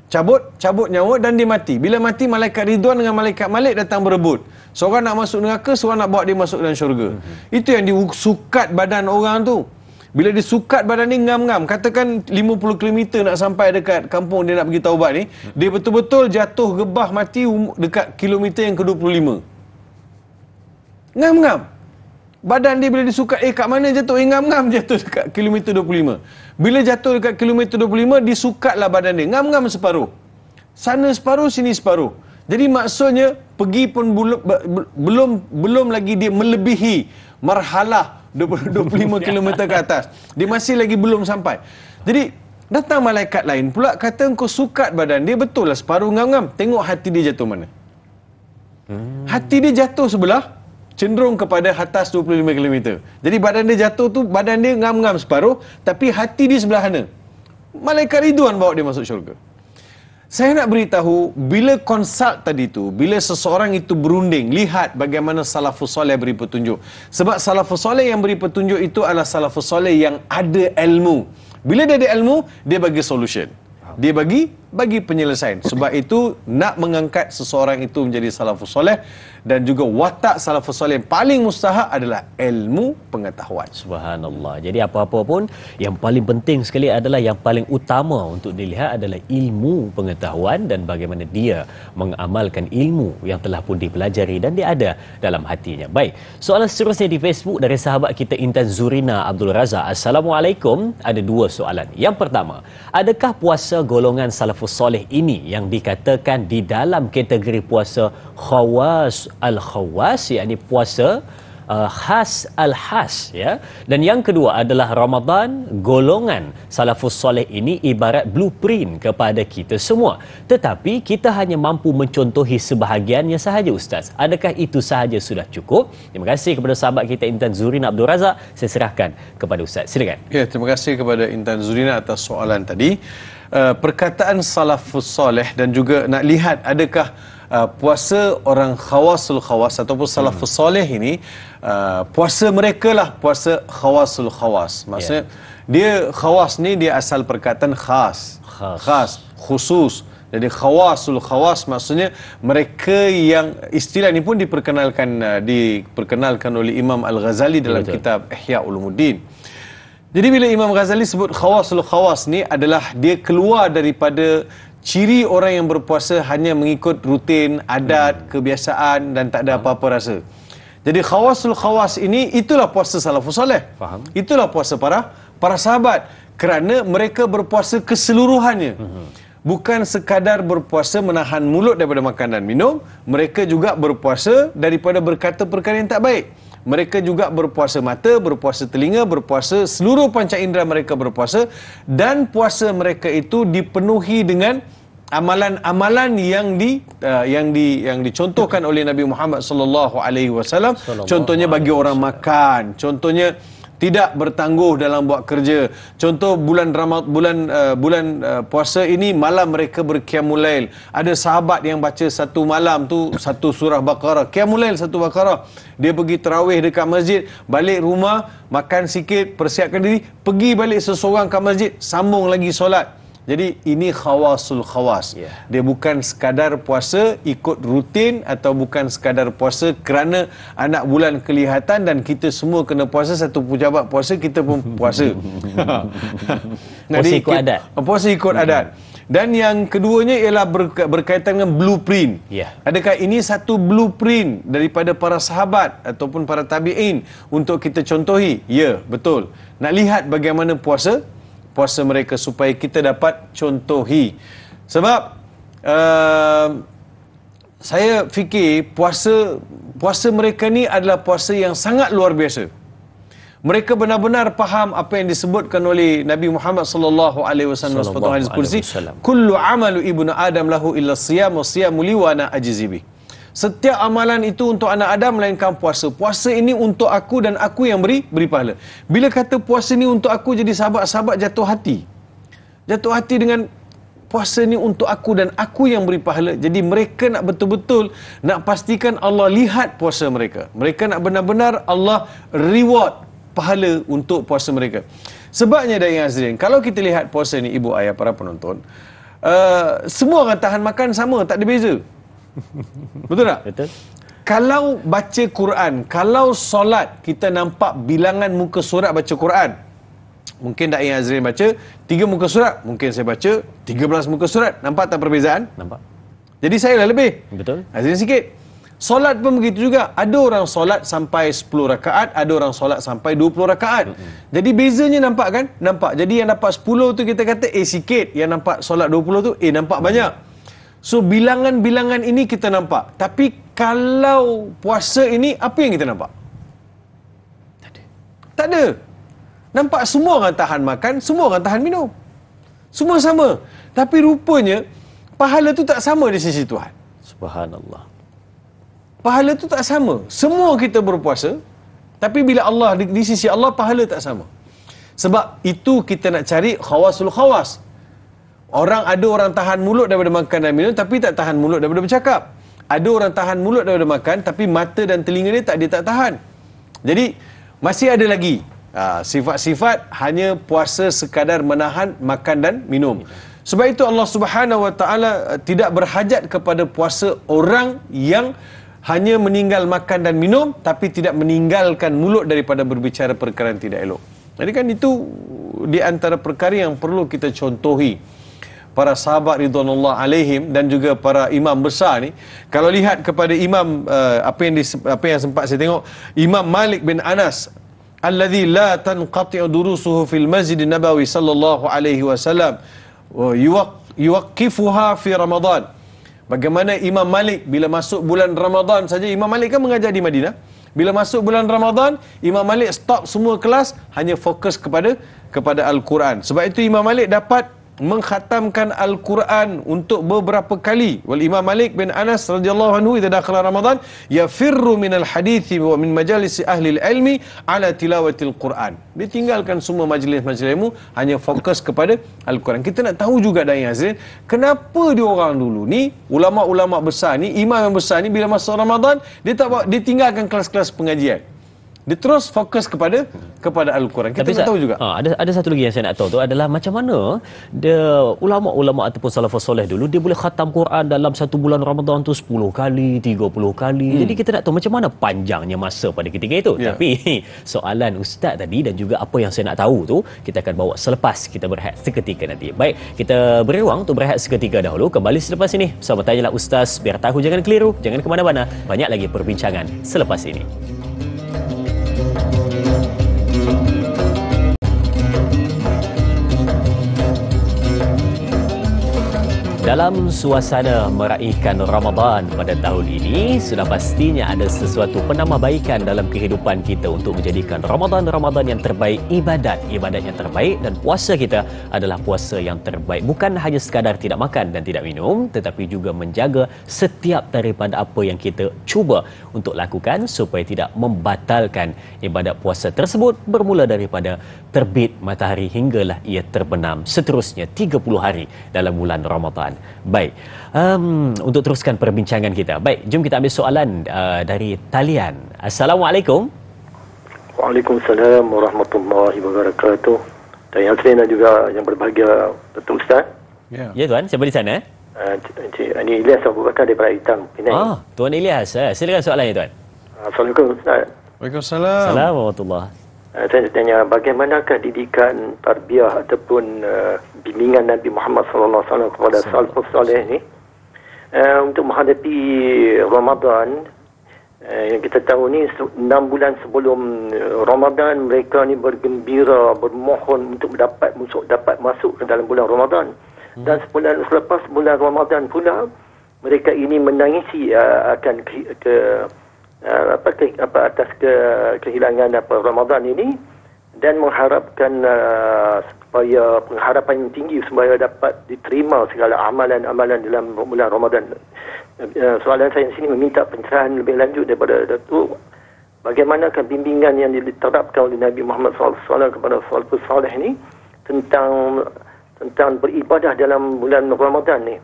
Cabut nyawa dan dia mati. Bila mati, malaikat Ridwan dengan malaikat Malik datang berebut. Seorang nak masuk neraka, seorang nak bawa dia masuk dalam syurga. Itu yang disukat badan orang tu. Bila disukat badan ni ngam-ngam, katakan 50 km nak sampai dekat kampung dia nak pergi taubat ni, dia betul-betul jatuh gebah mati dekat kilometer yang ke-25. Ngam-ngam. Badan dia bila disukat, kat mana jatuh? Ngam-ngam jatuh dekat kilometer 25. Bila jatuh dekat kilometer 25, disukatlah badan dia. Ngam-ngam separuh. Sana separuh, sini separuh. Jadi maksudnya, pergi pun belum lagi dia melebihi marhalah 25 km ke atas. Dia masih lagi belum sampai. Jadi, datang malaikat lain pula kata, engkau sukat badan dia, betul lah separuh ngam-ngam. Tengok hati dia jatuh mana. Hati dia jatuh sebelah, cenderung kepada atas 25 km. Jadi badan dia jatuh tu, badan dia ngam-ngam separuh, tapi hati dia sebelah mana? Malaikat Ridwan bawa dia masuk syurga. Saya nak beritahu, bila konsult tadi tu, bila seseorang itu berunding, lihat bagaimana salafus soleh beri petunjuk. Sebab salafus soleh yang beri petunjuk itu adalah salafus soleh yang ada ilmu. Bila dia ada ilmu, dia bagi solution. Dia bagi penyelesaian. Sebab itu, nak mengangkat seseorang itu menjadi salafus soleh, dan juga watak salafus soleh yang paling mustahak adalah ilmu pengetahuan. Subhanallah. Jadi apa-apa pun, yang paling penting sekali adalah, yang paling utama untuk dilihat adalah ilmu pengetahuan dan bagaimana dia mengamalkan ilmu yang telah pun dipelajari dan dia ada dalam hatinya. Baik, soalan seterusnya di Facebook dari sahabat kita Intan Zurina Abdul Razak. Assalamualaikum. Ada dua soalan. Yang pertama, adakah puasa golongan salafus soleh ini yang dikatakan di dalam kategori puasa khawas al-khawas, yakni puasa khas al-khas, ya? Dan yang kedua adalah Ramadan golongan salafus soleh ini ibarat blueprint kepada kita semua, tetapi kita hanya mampu mencontohi sebahagiannya sahaja, Ustaz. Adakah itu sahaja sudah cukup? Terima kasih kepada sahabat kita Intan Zurina Abdul Razak. Saya serahkan kepada Ustaz. Silakan. Ya, terima kasih kepada Intan Zurina atas soalan tadi. Perkataan salafus soleh, dan juga nak lihat adakah puasa orang khawasul khawas ataupun salafus soleh ini, puasa mereka lah puasa khawasul khawas. Maksudnya dia khawas ni dia asal perkataan khas, khusus. Jadi khawasul khawas maksudnya mereka yang, istilah ini pun diperkenalkan oleh Imam Al-Ghazali dalam kitab Ihya Ulumuddin. Jadi bila Imam Ghazali sebut khawasul khawas ni adalah dia keluar daripada ciri orang yang berpuasa hanya mengikut rutin, adat, kebiasaan dan tak ada apa-apa rasa. Jadi khawasul khawas ini, itulah puasa salafus soleh. Faham? Itulah puasa para sahabat, kerana mereka berpuasa keseluruhannya. Bukan sekadar berpuasa menahan mulut daripada makan dan minum, mereka juga berpuasa daripada berkata perkara yang tak baik. Mereka juga berpuasa mata, berpuasa telinga, berpuasa seluruh panca indera mereka berpuasa, dan puasa mereka itu dipenuhi dengan amalan-amalan yang dicontohkan oleh Nabi Muhammad sallallahu alaihi wasallam. Contohnya bagi orang makan, contohnya tidak bertangguh dalam buat kerja. Contoh bulan puasa ini malam mereka berqiyamul lail. Ada sahabat yang baca satu malam tu satu surah Baqarah, qiyamul lail satu Baqarah. Dia pergi tarawih dekat masjid, balik rumah makan sikit, persiapkan diri, pergi balik seseorang ke masjid, sambung lagi solat. Jadi ini khawasul khawas. Dia bukan sekadar puasa ikut rutin, atau bukan sekadar puasa kerana anak bulan kelihatan dan kita semua kena puasa, satu pejabat puasa kita pun puasa. Puasa ikut adat. Puasa ikut adat. Dan yang keduanya ialah berkaitan dengan blueprint. Adakah ini satu blueprint daripada para sahabat ataupun para tabi'in untuk kita contohi? Ya, betul. Nak lihat bagaimana puasa mereka supaya kita dapat contohi. Sebab saya fikir puasa mereka ni adalah puasa yang sangat luar biasa. Mereka benar-benar faham apa yang disebutkan oleh Nabi Muhammad sallallahu alaihi wasallam sepatutnya hadis kursi, kullu amalu ibnu adam lahu illa siyam wa siyamu li wa ana ajzi bih. Setiap amalan itu untuk anak Adam melainkan puasa. Puasa ini untuk aku dan aku yang beri pahala. Bila kata puasa ni untuk aku, jadi sahabat-sahabat jatuh hati. Jatuh hati dengan puasa ni untuk aku dan aku yang beri pahala. Jadi mereka nak betul-betul nak pastikan Allah lihat puasa mereka. Mereka nak benar-benar Allah reward pahala untuk puasa mereka. Sebabnya dari Azrin, kalau kita lihat puasa ni, ibu ayah para penonton, semua orang tahan makan sama, tak ada beza. Betul tak? Betul. Kalau baca Quran, kalau solat, kita nampak bilangan muka surat baca Quran. Mungkin Da'i Azrin baca 3 muka surat, mungkin saya baca 13 muka surat. Nampak tak perbezaan? Nampak. Jadi saya dah lebih. Betul. Azrin sikit. Solat pun begitu juga. Ada orang solat sampai 10 rakaat, ada orang solat sampai 20 rakaat. Jadi bezanya nampak kan? Nampak. Jadi yang dapat 10 tu kita kata sikit, yang nampak solat 20 tu nampak banyak. So bilangan-bilangan ini kita nampak. Tapi kalau puasa ini, apa yang kita nampak? Tak ada. Nampak semua orang tahan makan, semua orang tahan minum. Semua sama. Tapi rupanya pahala tu tak sama di sisi Tuhan. Subhanallah. Pahala tu tak sama. Semua kita berpuasa, tapi bila Allah di sisi Allah, pahala tak sama. Sebab itu kita nak cari khawasul khawas. Ada orang tahan mulut daripada makan dan minum, tapi tak tahan mulut daripada bercakap. Ada orang tahan mulut daripada makan, tapi mata dan telinga dia tak tahan. Jadi masih ada lagi sifat-sifat hanya puasa sekadar menahan makan dan minum. Sebab itu Allah Subhanahu Wa Taala tidak berhajat kepada puasa orang yang hanya meninggal makan dan minum, tapi tidak meninggalkan mulut daripada berbicara perkara yang tidak elok. Jadi kan itu di antara perkara yang perlu kita contohi para sahabat ridwanullah alaihim dan juga para imam besar ni. Kalau lihat kepada imam apa yang sempat saya tengok, Imam Malik bin Anas alladhi la tanqati'u durusuhu fil Masjid Nabawi sallallahu alaihi wasallam yuwaqqifuha fi Ramadan. Bagaimana Imam Malik bila masuk bulan Ramadan saja, Imam Malik kan mengajar di Madinah. Bila masuk bulan Ramadan, Imam Malik stop semua kelas, hanya fokus kepada Al-Quran. Sebab itu Imam Malik dapat mengkhatamkan Al-Quran untuk beberapa kali. Wal Imam Malik bin Anas radhiyallahu anhu idza dakhala Ramadan yafirru minal hadithi wa min majalis ahli ilmi ala tilawatil Quran. Dia tinggalkan semua majlis-majlis ilmu, hanya fokus kepada Al-Quran. Kita nak tahu juga Da'i Azrin, kenapa dia orang dulu ni, ulama-ulama besar ni, imam yang besar ni, bila masuk Ramadan, dia tinggalkan kelas-kelas pengajian. Dia terus fokus kepada Al-Quran. Kita nak tahu juga. Ada satu lagi yang saya nak tahu tu adalah macam mana ulama-ulama ataupun salafus soleh dulu dia boleh khatam Quran dalam satu bulan Ramadan tu 10 kali, 30 kali. Jadi kita nak tahu macam mana panjangnya masa pada ketika itu. Tapi soalan ustaz tadi dan juga apa yang saya nak tahu tu kita akan bawa selepas kita berehat seketika nanti. Baik, kita beri ruang untuk berehat seketika dahulu. Kembali selepas ini bersama Tanyalah Ustaz, biar tahu jangan keliru, jangan ke mana-mana. Banyak lagi perbincangan selepas ini. Dalam suasana meraihkan Ramadan pada tahun ini, sudah pastinya ada sesuatu penambahbaikan dalam kehidupan kita untuk menjadikan Ramadan yang terbaik, ibadat yang terbaik, dan puasa kita adalah puasa yang terbaik. Bukan hanya sekadar tidak makan dan tidak minum, tetapi juga menjaga setiap daripada apa yang kita cuba untuk lakukan supaya tidak membatalkan ibadat puasa tersebut bermula daripada terbit matahari hinggalah ia terbenam, seterusnya 30 hari dalam bulan Ramadan. Baik, untuk teruskan perbincangan kita. Baik, jom kita ambil soalan dari talian. Assalamualaikum. Waalaikumsalam warahmatullahi wabarakatuh. Dan yang saya juga yang berbahagia Datuk Ustaz. Ya tuan, siapa di sana? Ini Ilyas Abu Bakar daripada Hitam, Penang. Tuan Ilyas, silakan soalannya tuan. Assalamualaikum Ustaz. Waalaikumsalam. Assalamualaikum warahmatullahi. Saya tanya, bagaimanakah didikan tarbiyah ataupun bimbingan Nabi Muhammad sallallahu alaihi wasallam kepada salafus saleh ni untuk menghadapi Ramadan? Yang kita tahu ni 6 bulan sebelum Ramadan mereka ni bergembira, bermohon untuk dapat masuk ke dalam bulan Ramadan. Dan sebulan selepas bulan Ramadan pula mereka ini menangisi akan atas kehilangan Ramadan ini dan mengharapkan supaya pengharapan yang tinggi supaya dapat diterima segala amalan-amalan dalam bulan Ramadan. Soalan saya di sini meminta pencerahan lebih lanjut daripada Datuk. Bagaimanakah bimbingan yang diterapkan oleh Nabi Muhammad SAW kepada salafus salih ini tentang beribadah dalam bulan Ramadan ni?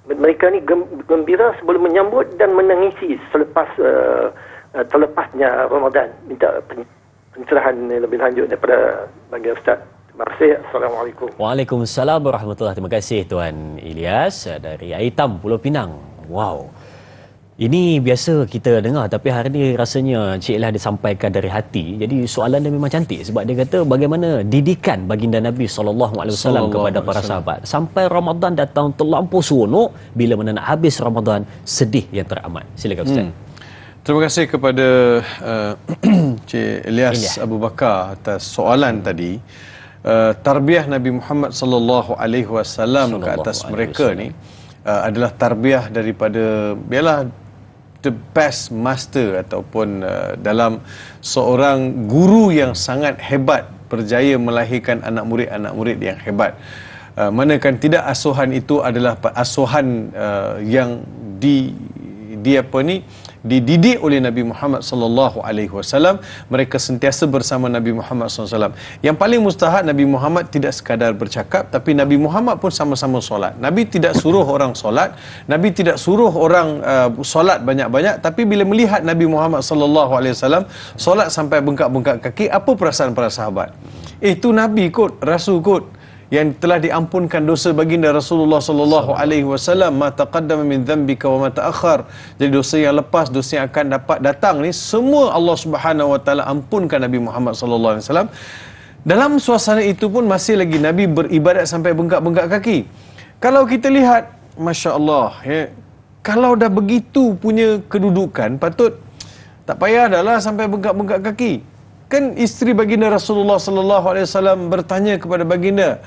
Mereka ni gembira sebelum menyambut dan menangisi terlepasnya Ramadan. Minta pencerahan lebih lanjut daripada bagi Ustaz. Terima kasih. Assalamualaikum. Waalaikumsalam warahmatullahi. Terima kasih Tuan Ilyas dari Aitam, Pulau Pinang. Wow. Ini biasa kita dengar, tapi hari ini rasanya Cik Ilyas disampaikan dari hati. Jadi soalan dia memang cantik sebab dia kata bagaimana didikan baginda Nabi SAW kepada para sahabat. Sampai Ramadan datang terlampau seronok, bila mana nak habis Ramadan sedih yang teramat. Silakan Ustaz. Terima kasih kepada Cik Ilyas Abu Bakar atas soalan tadi. Tarbiyah Nabi Muhammad SAW ke atas mereka ni adalah tarbiyah daripada biarlah the best master ataupun dalam seorang guru yang sangat hebat, berjaya melahirkan anak murid yang hebat. Manakan tidak asuhan itu adalah asuhan yang dididik oleh Nabi Muhammad sallallahu alaihi wasallam. Mereka sentiasa bersama Nabi Muhammad SAW. Yang paling mustahak, Nabi Muhammad tidak sekadar bercakap, tapi Nabi Muhammad pun sama-sama solat. Nabi tidak suruh orang solat, Nabi tidak suruh orang solat banyak-banyak, tapi bila melihat Nabi Muhammad sallallahu alaihi wasallam solat sampai bengkak-bengkak kaki, apa perasaan para sahabat? Itu Nabi kot, Rasul kot, yang telah diampunkan dosa baginda Rasulullah sallallahu alaihi wasallam, ma taqaddama min dhanbika wa ma ta'akhkhar. Jadi dosa yang lepas, dosa yang akan dapat datang ni semua Allah Subhanahu wa taala ampunkan Nabi Muhammad sallallahu alaihi wasallam. Dalam suasana itu pun masih lagi Nabi beribadat sampai bengkak-bengkak kaki. Kalau kita lihat, masya-Allah, ya, kalau dah begitu punya kedudukan, patut tak payah dahlah sampai bengkak-bengkak kaki. Kan isteri baginda Rasulullah sallallahu alaihi wasallam bertanya kepada baginda,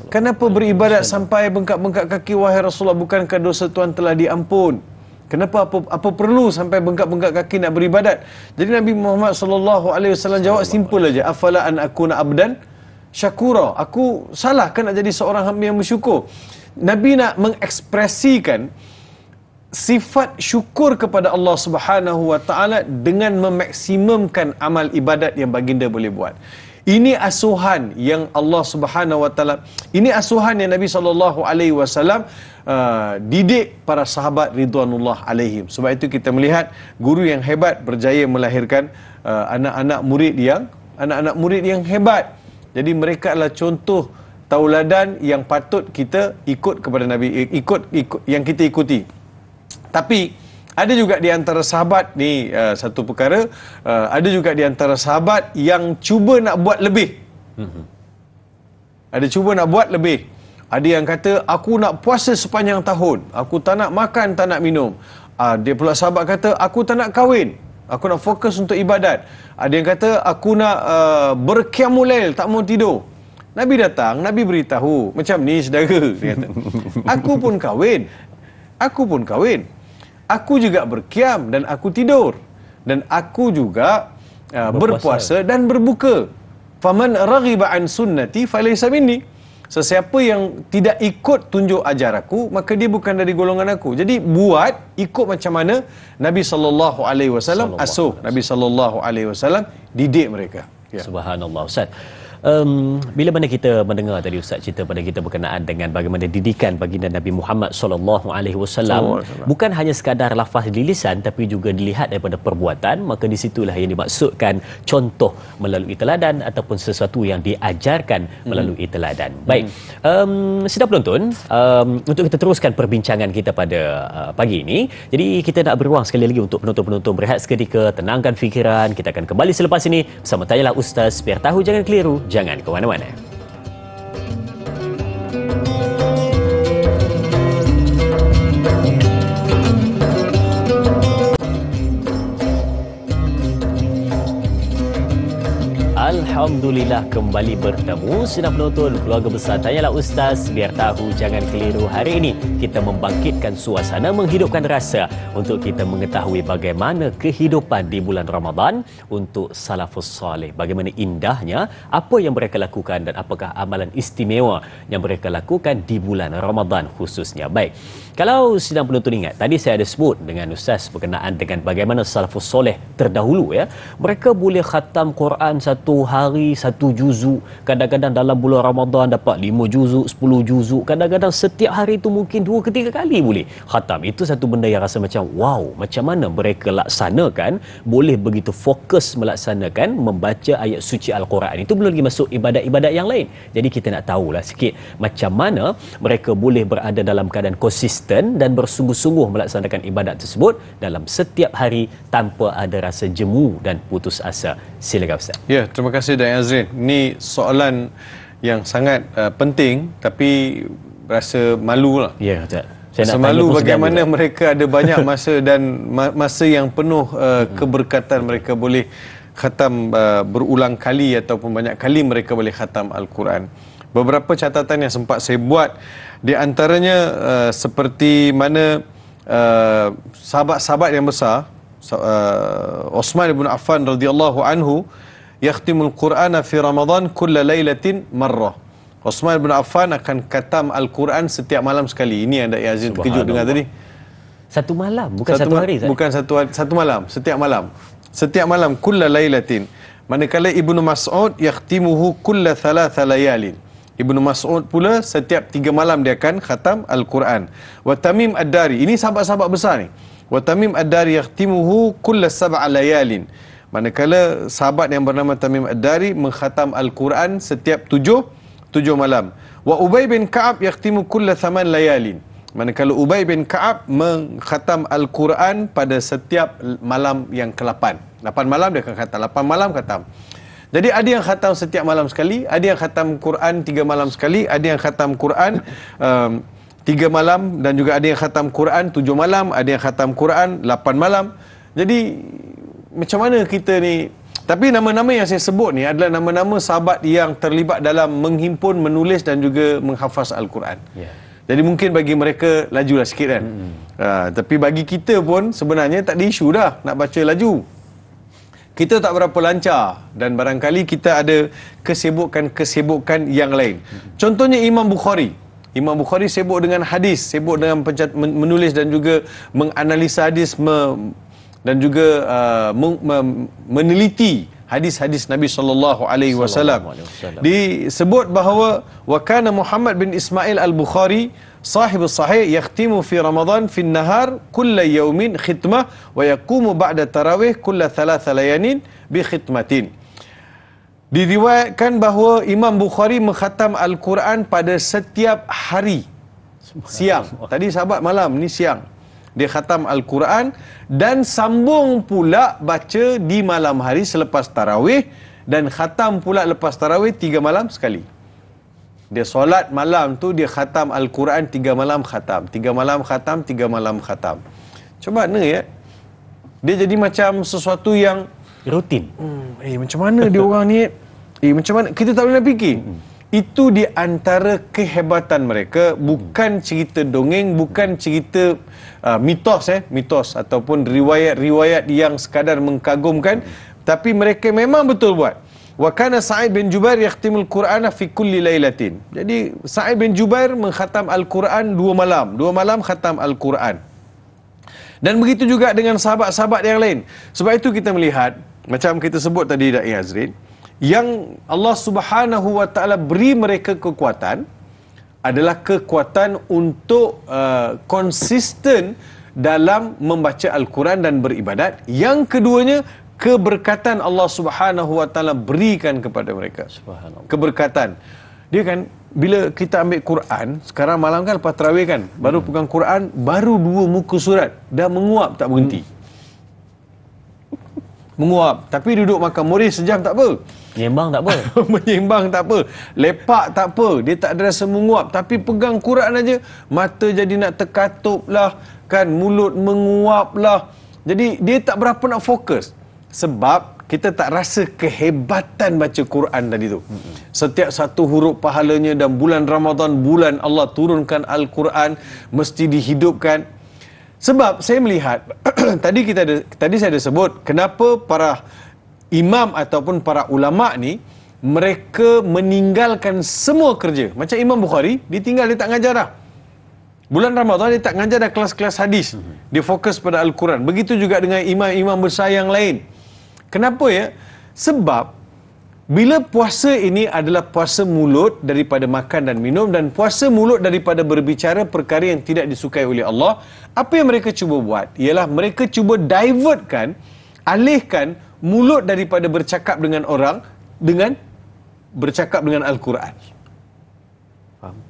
"Kenapa beribadat sampai bengkak-bengkak kaki wahai Rasulullah? Bukankah dosa Tuhan telah diampun? Kenapa apa perlu sampai bengkak-bengkak kaki nak beribadat?" Jadi Nabi Muhammad sallallahu alaihi wasallam jawab simple aja, "Afala an akuna abdan syakura." Aku salah kan nak jadi seorang hamba yang bersyukur. Nabi nak mengekspresikan sifat syukur kepada Allah Subhanahu wa taala dengan memaksimumkan amal ibadat yang baginda boleh buat. Ini asuhan yang Allah Subhanahu wa taala, ini asuhan yang Nabi sallallahu alaihi wasallam didik para sahabat ridwanullah alaihim. Sebab itu kita melihat guru yang hebat berjaya melahirkan anak-anak murid yang hebat. Jadi mereka adalah contoh tauladan yang patut kita ikut kepada Nabi, ikut yang kita ikuti. Tapi ada juga di antara sahabat ni satu perkara, ada juga di antara sahabat yang cuba nak buat lebih. Ada cuba nak buat lebih. Ada yang kata, aku nak puasa sepanjang tahun, aku tak nak makan, tak nak minum. Dia pula sahabat kata, aku tak nak kahwin, aku nak fokus untuk ibadat. Ada yang kata, aku nak berqiyamul lail, tak mau tidur. Nabi datang, Nabi beritahu, macam ni saudara, dia kata, aku pun kahwin, aku juga berkiam dan aku tidur, dan aku juga berpuasa dan berbuka. Faman raghiba an sunnati falaysa minni. Sesiapa yang tidak ikut tunjuk ajar aku, maka dia bukan dari golongan aku. Jadi buat ikut macam mana Nabi sallallahu alaihi wasallam asuh, Nabi sallallahu alaihi wasallam didik mereka. Ya. Subhanallah Ustaz. Bila mana kita mendengar tadi Ustaz cerita pada kita berkenaan dengan bagaimana didikan baginda Nabi Muhammad SAW, bukan hanya sekadar lafaz di lisan tapi juga dilihat daripada perbuatan, maka di situlah yang dimaksudkan contoh melalui teladan ataupun sesuatu yang diajarkan melalui teladan. Baik, sedang penonton, untuk kita teruskan perbincangan kita pada pagi ini, jadi kita nak beruang sekali lagi untuk penonton-penonton berehat seketika, tenangkan fikiran. Kita akan kembali selepas ini bersama Tanyalah Ustaz, biar tahu jangan keliru. Jangan ke mana-mana. Alhamdulillah kembali bertemu sidang penonton Keluarga Besar Tanyalah Ustaz. Biar tahu jangan keliru. Hari ini kita membangkitkan suasana, menghidupkan rasa untuk kita mengetahui bagaimana kehidupan di bulan Ramadan untuk salafus soleh. Bagaimana indahnya apa yang mereka lakukan dan apakah amalan istimewa yang mereka lakukan di bulan Ramadan khususnya. Baik, kalau sidang penonton ingat, tadi saya ada sebut dengan Ustaz berkenaan dengan bagaimana salafus soleh terdahulu ya. Mereka boleh khatam Quran satu hari, satu juzuk. Kadang-kadang dalam bulan Ramadan dapat 5 juzuk, 10 juzuk. Kadang-kadang setiap hari itu mungkin 2 ke 3 kali boleh khatam. Itu satu benda yang rasa macam wow, macam mana mereka laksanakan, boleh begitu fokus melaksanakan membaca ayat suci Al-Quran. Itu belum lagi masuk ibadat-ibadat yang lain. Jadi kita nak tahulah sikit macam mana mereka boleh berada dalam keadaan konsisten dan bersungguh-sungguh melaksanakan ibadat tersebut dalam setiap hari tanpa ada rasa jemu dan putus asa. Silakan Ustaz. Ya, terima kasih Dan Azrin. Ini soalan yang sangat penting tapi rasa malu lah. Ya, Ustaz. Rasa malu bagaimana mereka ada banyak masa dan masa yang penuh keberkatan. Mereka boleh khatam berulang kali ataupun banyak kali mereka boleh khatam Al-Quran. Beberapa catatan yang sempat saya buat, di antaranya seperti mana sahabat-sahabat yang besar, Uthman bin Affan radhiyallahu anhu yakhtimul Qur'ana fi Ramadan kulla lailatin marrah. Uthman bin Affan akan khatam Al-Quran setiap malam sekali. Ini yang Dai Azrin terkejut dengar tadi. Satu malam, bukan satu hari. Bukan satu malam, setiap malam. Setiap malam kulla lailatin. Manakala Ibnu Mas'ud yakhtimuhu kulla thalatha layalin. Ibnu Mas'ud pula setiap 3 malam dia akan khatam Al-Quran. Wa Tamim Ad-Dari, ini sahabat-sahabat besar ni. Wa Tamim Ad-Dari yakhtimuhu kulla sab'a layalin. Manakala sahabat yang bernama Tamim Ad-Dari mengkhatam Al-Quran setiap 7 malam. Wa Ubay bin Ka'ab yakhtimu kulla 8 layalin. Manakala Ubay bin Ka'ab mengkhatam Al-Quran pada setiap malam yang ke-8. 8 malam dia akan khatam, 8 malam khatam. Jadi ada yang khatam setiap malam sekali, ada yang khatam Quran 3 malam sekali, ada yang khatam Quran 3 malam, dan juga ada yang khatam Quran 7 malam, ada yang khatam Quran 8 malam. Jadi macam mana kita ni? Tapi nama-nama yang saya sebut ni adalah nama-nama sahabat yang terlibat dalam menghimpun, menulis dan juga menghafaz Al-Quran. Yeah. Jadi mungkin bagi mereka lajulah sikit kan. Tapi bagi kita pun sebenarnya tak ada isu dah nak baca laju. Kita tak berapa lancar dan barangkali kita ada kesibukan yang lain. Contohnya Imam Bukhari. Imam Bukhari sibuk dengan hadis, sibuk dengan menulis dan juga menganalisa hadis dan juga meneliti hadis-hadis Nabi sallallahu alaihi wasallam. Disebut bahawa wa kana Muhammad bin Ismail Al-Bukhari sahib sahih yakhtimu fi Ramadan fi an-nahar kull yawmin khitmah wa yaqumu ba'da tarawih kull 3 layanin bi khitmatin. Diriwayatkan bahawa Imam Bukhari mengkhatam Al-Quran pada setiap hari siang. Tadi sahabat malam, ni siang. Dia khatam Al-Quran dan sambung pula baca di malam hari selepas tarawih, dan khatam pula lepas tarawih 3 malam sekali. Dia solat malam tu dia khatam Al-Quran 3 malam khatam, 3 malam khatam, 3 malam khatam. Coba mana ya? Dia jadi macam sesuatu yang rutin. Macam mana dia orang ni? Macam mana? Kita tak boleh nak fikir. Itu di antara kehebatan mereka, bukan cerita dongeng, bukan cerita mitos ataupun riwayat-riwayat yang sekadar mengkagumkan, tapi mereka memang betul buat. Wa kana Sa'id bin Jubair yakhtimul Qur'ana fi kulli lailatin. Jadi Sa'id bin Jubair mengkhatam Al-Quran 2 malam khatam Al-Quran. Dan begitu juga dengan sahabat-sahabat yang lain. Sebab itu kita melihat, macam kita sebut tadi Dai Azrin, yang Allah Subhanahu wa taala beri mereka kekuatan adalah kekuatan untuk konsisten dalam membaca Al-Quran dan beribadat. Yang keduanya, keberkatan Allah Subhanahu wa taala berikan kepada mereka. Subhanallah. Keberkatan. Dia kan bila kita ambil Quran, sekarang malam kan lepas tarawih kan, baru pegang Quran, baru 2 muka surat dah menguap tak berhenti. Menguap, tapi duduk makan murid sejam tak apa. Menyembang tak apa. Menyembang tak apa. Lepak tak apa. Dia tak ada rasa menguap. Tapi pegang Quran aja, mata jadi nak terkatup lah. Kan, mulut menguap lah. Jadi dia tak berapa nak fokus. Sebab kita tak rasa kehebatan baca Quran tadi tu. Setiap satu huruf pahalanya, dan bulan Ramadan, bulan Allah turunkan Al-Quran, mesti dihidupkan. Sebab saya melihat tadi saya ada sebut kenapa para imam ataupun para ulama ni mereka meninggalkan semua kerja. Macam Imam Bukhari, dia tak ngajar dah. Bulan Ramadan dia tak ngajar dah kelas-kelas hadis. Dia fokus pada Al-Quran. Begitu juga dengan imam-imam besar yang lain. Kenapa ya? Sebab bila puasa ini adalah puasa mulut daripada makan dan minum, dan puasa mulut daripada berbicara perkara yang tidak disukai oleh Allah, apa yang mereka cuba buat ialah mereka cuba alihkan mulut daripada bercakap dengan orang dengan bercakap dengan Al-Quran. Faham?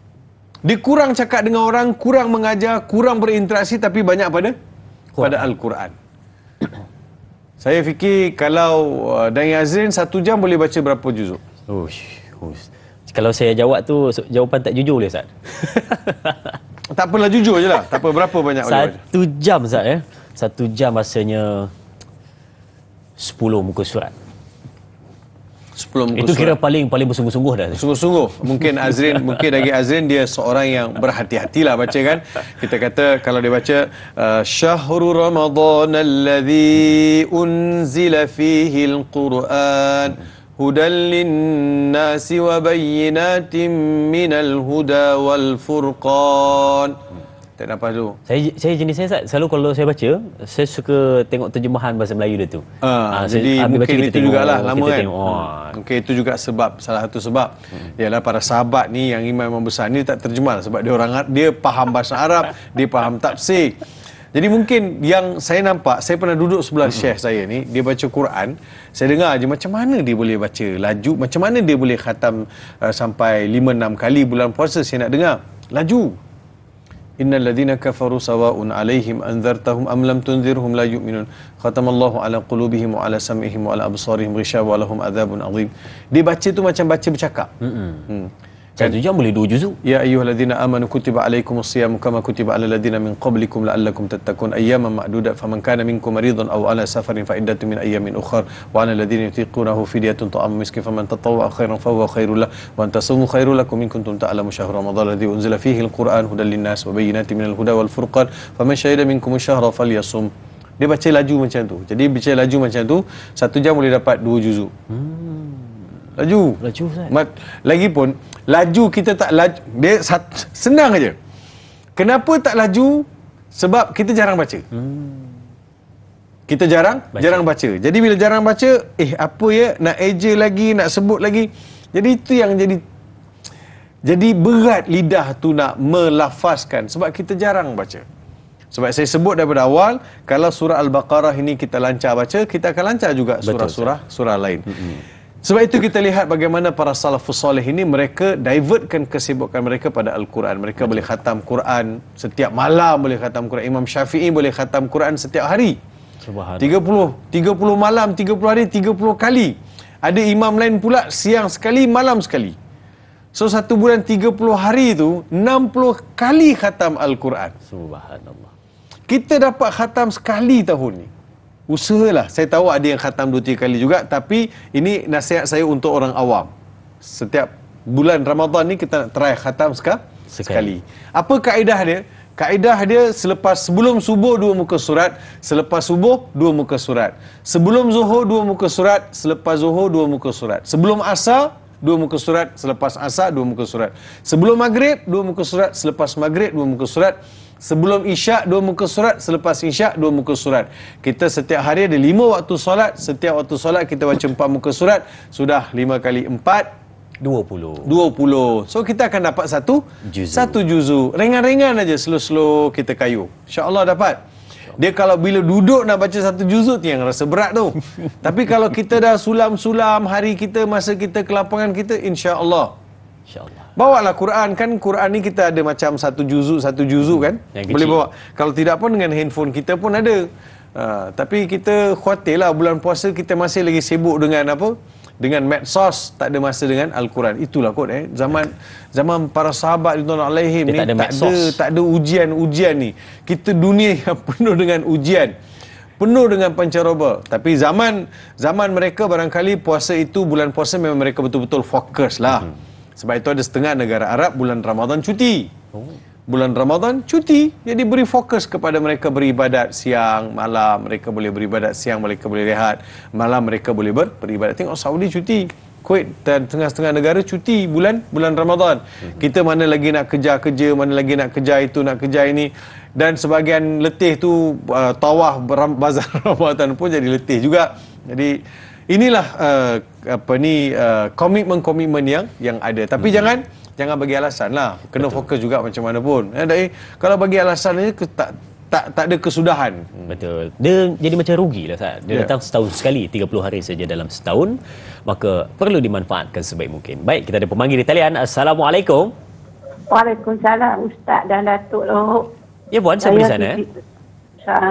Dia kurang cakap dengan orang, kurang mengajar, kurang berinteraksi, tapi banyak pada Al-Quran. Saya fikir kalau Dai Azrin 1 jam boleh baca berapa juzuk? Kalau saya jawab tu jawapan tak jujur boleh Ustaz? Tak apalah, jujur je lah. Tak apa, berapa banyak boleh baca? 1 jam Ustaz ya. 1 jam rasanya 10 muka surat. 10 muka itu kira surat. paling bersungguh-sungguh dah. Sungguh-sungguh. Mungkin bagi Azrin dia seorang yang berhati-hatilah baca kan. Kita kata kalau dia baca Syahrul Ramadan alladhi unzila fihi al-Quran hudan lin-nasi wa bayyinatin minal huda wal furqan. Tak nampak dulu. Saya jenis saya selalu kalau saya baca, saya suka tengok terjemahan bahasa Melayu dia tu. Jadi mungkin itu jugalah lama kan. Mungkin itu juga salah satu sebab ialah para sahabat ni yang imam besar ni tak terjemah sebab dia faham bahasa Arab, dia faham tafsir. Jadi mungkin yang saya nampak, saya pernah duduk sebelah syekh saya ni, dia baca Quran, saya dengar je macam mana dia boleh baca laju, macam mana dia boleh khatam sampai 5-6 kali bulan puasa. Saya nak dengar laju. Innal ladzina kafaru sawa'un 'alaihim anzartahum am lam tunzirhum la yu'minun khatamallahu 'ala qulubihim wa 'ala sam'ihim wa 'ala absarihim ghishawa wa lahum adzabun 'adzim. Dia baca tu macam baca bercakap. 1 jam boleh 2 juzuk. Ya ayyuhalladzina amanu kutiba 'alaikumus shiyam kama kutiba 'alal ladzina min qablikum la'allakum tattaqun ayyaman ma'dudat faman kana minkum maridan aw 'ala safarin fa iddatun min ayyamin ukhra wa 'alal ladzina yutiqunahu fidyatun ta'amu miskin faman tatawwa'a khairan fa huwa khairul lahu wa an tasumu khairul lakum in kuntum ta'lamun shahra ramadhan alladzi unzila fihi al-Qur'an hudan lin-nas wa bayyinatin minal huda wal furqan faman shahida minkum ash-shahra falyasum. Dia baca laju macam tu. Jadi baca laju macam tu 1 jam boleh dapat 2 juzuk. Laju Ustaz. Lagipun laju kita tak laju, dia senang aja. Kenapa tak laju? Sebab kita jarang baca. Kita jarang baca. Jadi bila jarang baca, apa ya, nak eja lagi, nak sebut lagi. Jadi itu yang jadi berat lidah tu nak melafazkan sebab kita jarang baca. Sebab saya sebut daripada awal, kalau surah Al-Baqarah ini kita lancar baca, kita akan lancar juga surah lain. Sebab itu kita lihat bagaimana para salafus soleh ini mereka divertkan kesibukan mereka pada Al-Quran. Mereka boleh khatam Quran setiap malam, boleh khatam Quran. Imam Syafi'i boleh khatam Quran setiap hari. 30 malam, 30 hari, 30 kali. Ada imam lain pula siang sekali, malam sekali. So 1 bulan 30 hari itu 60 kali khatam Al-Quran. Subhanallah. Kita dapat khatam sekali tahun ni. Usahalah. Saya tahu ada yang khatam 2-3 kali juga, tapi ini nasihat saya untuk orang awam. Setiap bulan Ramadan ni kita nak try khatam sekali. Apa kaedah dia? Kaedah dia sebelum subuh 2 muka surat, selepas subuh 2 muka surat. Sebelum zuhur 2 muka surat, selepas zuhur 2 muka surat. Sebelum asar 2 muka surat, selepas asar 2 muka surat. Sebelum maghrib 2 muka surat, selepas maghrib 2 muka surat. Sebelum isyak 2 muka surat, selepas isyak 2 muka surat. Kita setiap hari ada 5 waktu solat. Setiap waktu solat kita baca 4 muka surat. Sudah 5 kali 4 20. So kita akan dapat satu juzuk. Ringan-ringan aja, slow-slow kita kayu. InsyaAllah dapat. Dia kalau bila duduk nak baca 1 juzuk tu yang rasa berat tu. Tapi kalau kita dah sulam-sulam hari kita, masa kita, kelapangan kita, insya-Allah. Bawalah Quran, kan Quran ni kita ada macam 1 juzuk kan, boleh bawa. Kalau tidak pun dengan handphone kita pun ada. Tapi kita khawatirlah bulan puasa kita masih lagi sibuk dengan apa, dengan medsos, tak ada masa dengan Al-Quran. Itulah kot zaman para sahabat ridwanullah alaihim ni tak ada ujian ni. Kita dunia yang penuh dengan ujian, penuh dengan pancaroba. Tapi zaman mereka barangkali puasa itu, bulan puasa memang mereka betul-betul fokus lah. Sebab itu ada setengah negara Arab bulan Ramadan cuti. Bulan Ramadan cuti, jadi beri fokus kepada mereka beribadat siang, malam. Mereka boleh beribadat siang, mereka boleh rehat. Malam mereka boleh beribadat. Tengok Saudi cuti, Kuwait dan setengah-setengah negara cuti bulan Ramadan. Kita mana lagi nak kejar kerja, mana lagi nak kejar itu, nak kejar ini. Dan sebahagian letih tu tawaf bazar Ramadan pun jadi letih juga. Jadi inilah komitmen-komitmen yang ada. Tapi jangan bagi alasan lah. Kena fokus juga macam mana pun. Kalau bagi alasan ni tak ada kesudahan. Betul. Dia jadi macam rugi lah, Ustaz. Dia datang setahun sekali, 30 hari saja dalam setahun. Maka perlu dimanfaatkan sebaik mungkin. Baik, kita ada pemanggil di talian. Assalamualaikum. Waalaikumsalam, Ustaz dan Datuk Loh. Ya, Puan, siapa di sana?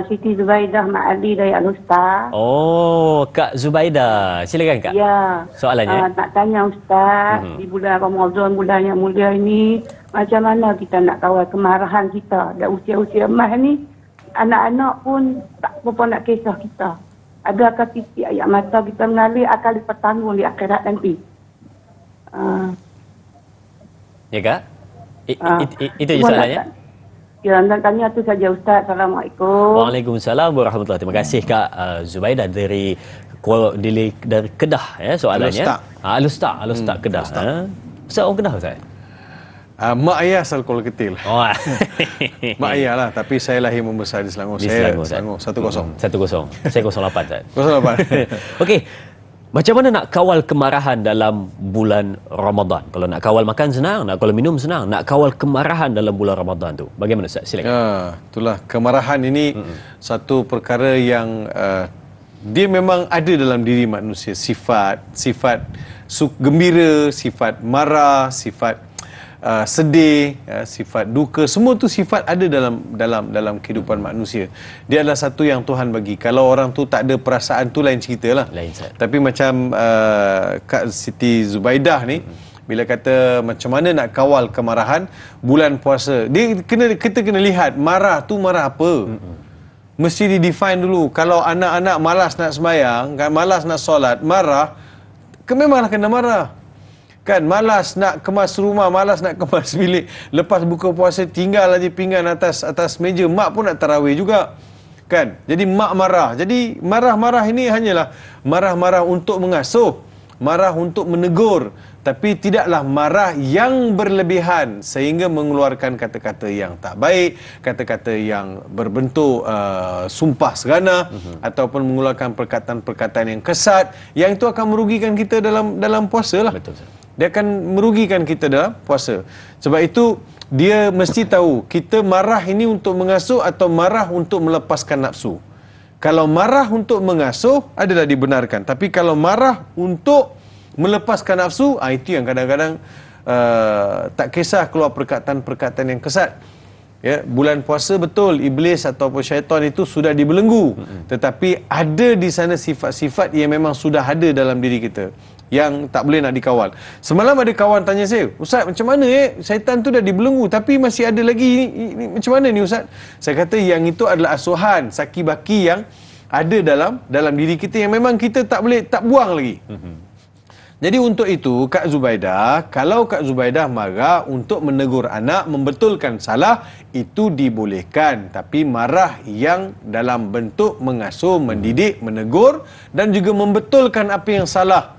Siti Zubaidah Mak Ali dari Al-Ustaz. Oh, Kak Zubaidah. Silakan, Kak. Ya. Soalannya? Nak tanya Ustaz, di bulan Ramadan, bulan yang mulia ini, macam mana kita nak kawal kemarahan kita? Dan usia-usia emas ni, anak-anak pun tak berapa nak kisah kita. Adakah titik ayat mata kita mengalir akan dipertanggung di akhirat nanti? Ya, Kak? Itu je soalannya? Ya, nak tanya tu saja Ustaz. Assalamualaikum. Waalaikumsalam warahmatullahi. Terima kasih Kak Zubaidah dari Kedah ya soalannya. Al-Ustaz Kedah. Ustaz orang Kedah Ustaz? Mak ayah asal Kuala Ketil. Oh. Mak ayah lah, tapi saya lahir membesar di Selangor. Saya Selangor 10. 10. Saya 08 Ustaz. 08. Okey. Macam mana nak kawal kemarahan dalam bulan Ramadan? Kalau nak kawal makan senang, nak kawal minum senang. Nak kawal kemarahan dalam bulan Ramadan tu, bagaimana Ustaz? Silakan. Itulah, kemarahan ini satu perkara yang dia memang ada dalam diri manusia. Sifat gembira, sifat marah, sifat sedih, sifat duka, semua tu sifat ada dalam kehidupan manusia. Dia adalah satu yang Tuhan bagi. Kalau orang tu tak ada perasaan tu lain cerita lah. Tapi macam Kak Siti Zubaidah ni, bila kata macam mana nak kawal kemarahan bulan puasa, kita kena lihat marah tu marah apa. Mesti di-define dulu. Kalau anak-anak malas nak sembahyang, malas nak solat, marah, memanglah kena marah. Kan, malas nak kemas rumah, malas nak kemas bilik. Lepas buka puasa tinggal aja pinggan atas meja, mak pun nak tarawih juga. Kan? Jadi mak marah. Jadi marah-marah ini hanyalah marah-marah untuk mengasuh, marah untuk menegur, tapi tidaklah marah yang berlebihan sehingga mengeluarkan kata-kata yang tak baik, kata-kata yang berbentuk sumpah serana, ataupun mengeluarkan perkataan-perkataan yang kesat, yang itu akan merugikan kita dalam puasa lah. Betul. Dia akan merugikan kita dalam puasa. Sebab itu dia mesti tahu kita marah ini untuk mengasuh atau marah untuk melepaskan nafsu. Kalau marah untuk mengasuh adalah dibenarkan, tapi kalau marah untuk melepaskan nafsu, itu yang kadang-kadang tak kisah keluar perkataan-perkataan yang kesat. Ya, bulan puasa betul iblis ataupun syaitan itu sudah dibelenggu, tetapi ada di sana sifat-sifat yang memang sudah ada dalam diri kita yang tak boleh nak dikawal. Semalam ada kawan tanya saya, Ustaz macam mana syaitan tu dah dibelenggu tapi masih ada lagi ni macam mana ni Ustaz? Saya kata yang itu adalah asuhan saki baki yang ada dalam diri kita yang memang kita tak buang lagi. Jadi untuk itu Kak Zubaidah, kalau Kak Zubaidah marah untuk menegur anak, membetulkan salah, itu dibolehkan. Tapi marah yang dalam bentuk mengasuh, mendidik, menegur dan juga membetulkan apa yang salah.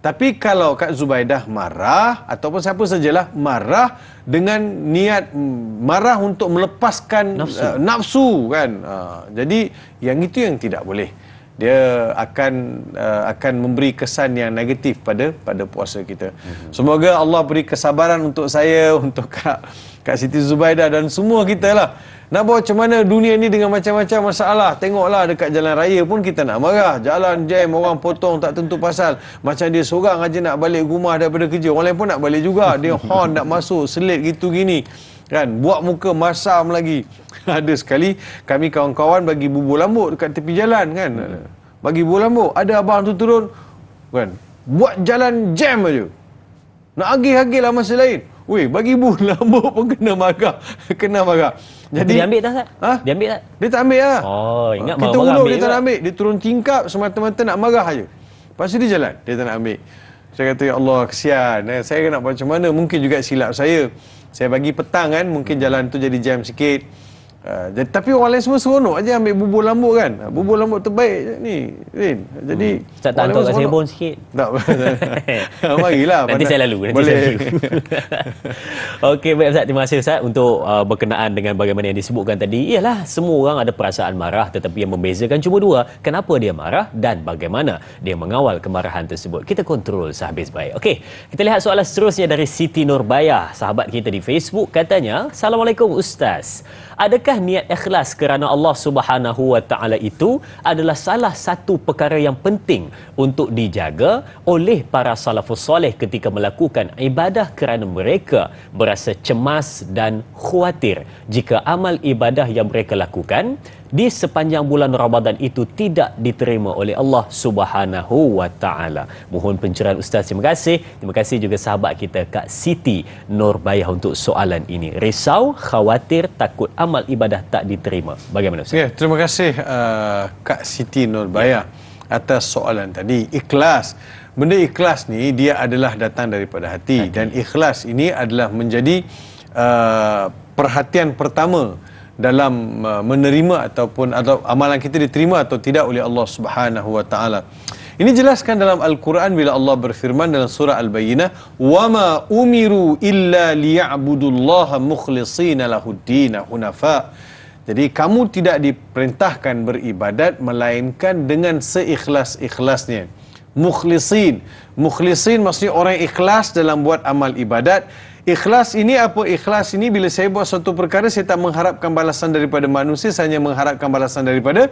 Tapi kalau Kak Zubaidah marah ataupun siapa sajalah marah dengan niat marah untuk melepaskan nafsu kan. Jadi yang itu yang tidak boleh. Dia akan memberi kesan yang negatif pada puasa kita. Semoga Allah beri kesabaran untuk saya, untuk Kak Siti Zubaidah dan semua kita lah. Nak buat macam mana dunia ni dengan macam-macam masalah. Tengoklah dekat jalan raya pun kita nak marah. Jalan jam, orang potong tak tentu pasal. Macam dia seorang aja nak balik rumah daripada kerja, orang lain pun nak balik juga. Dia horn nak masuk, selit gitu gini. Kan, buat muka masam lagi. Ada sekali kami kawan-kawan bagi bubur lambuk dekat tepi jalan kan. Bagi bubur lambuk, ada abang tu turun kan, buat jalan jam aja. Nak agih-agih lah masa lain. Weh, bagi bubur lambuk pun kena marah. Jadi dia ambil tak Ustaz? Dia ambil tak? Dia tak ambil lah. Oh, ingat kita marah-marah ulur, ambil dia tak juga. nak ambil. Dia turun tingkap semata-mata nak marah aja. Lepas tu dia jalan, dia tak nak ambil. Saya kata, ya Allah, kesian. Saya nak buat macam mana? Mungkin juga silap saya. Saya bagi petang kan, mungkin jalan tu jadi jam sikit. Tapi orang lain semua seronok aja ambil bubur lambuk kan. Bubur lambuk terbaik ni, Rin. Jadi Ustaz tak hantar kat saya pun sikit. Tak. Marilah. Nanti saya lalu. Boleh. Okey, baik Ustaz. Terima kasih Ustaz untuk berkenaan dengan bagaimana yang disebutkan tadi. Ialah semua orang ada perasaan marah, tetapi yang membezakan cuma dua. Kenapa dia marah dan bagaimana dia mengawal kemarahan tersebut. Kita kontrol sehabis baik. Okey, kita lihat soalan seterusnya dari Siti Nurbayah, sahabat kita di Facebook. Katanya, Assalamualaikum Ustaz. Adakah niat ikhlas kerana Allah Subhanahu Wa Taala itu adalah salah satu perkara yang penting untuk dijaga oleh para salafus soleh ketika melakukan ibadah kerana mereka berasa cemas dan khawatir jika amal ibadah yang mereka lakukan di sepanjang bulan Ramadan itu tidak diterima oleh Allah Subhanahu Wa Taala. Mohon pencerahan Ustaz. Terima kasih. Terima kasih juga sahabat kita Kak Siti Nurbayah untuk soalan ini. Risau, khawatir, takut amal ibadah tak diterima. Bagaimana Ustaz? Ya, terima kasih Kak Siti Nurbayah atas soalan tadi. Ikhlas. Benda ikhlas ni dia adalah datang daripada hati. Dan ikhlas ini adalah menjadi perhatian pertama dalam menerima ataupun amalan kita diterima atau tidak oleh Allah Subhanahu Wa Taala. Ini jelaskan dalam Al-Quran bila Allah berfirman dalam surah Al-Bayyinah, "Wa ma umiru illa liya'budullaha mukhlishina lahuddin hunafa." Jadi kamu tidak diperintahkan beribadat melainkan dengan seikhlas-ikhlasnya. Mukhlisin. Mukhlisin maksudnya orang ikhlas dalam buat amal ibadat. Ikhlas ini apa? Ikhlas ini bila saya buat suatu perkara, saya tak mengharapkan balasan daripada manusia, saya hanya mengharapkan balasan daripada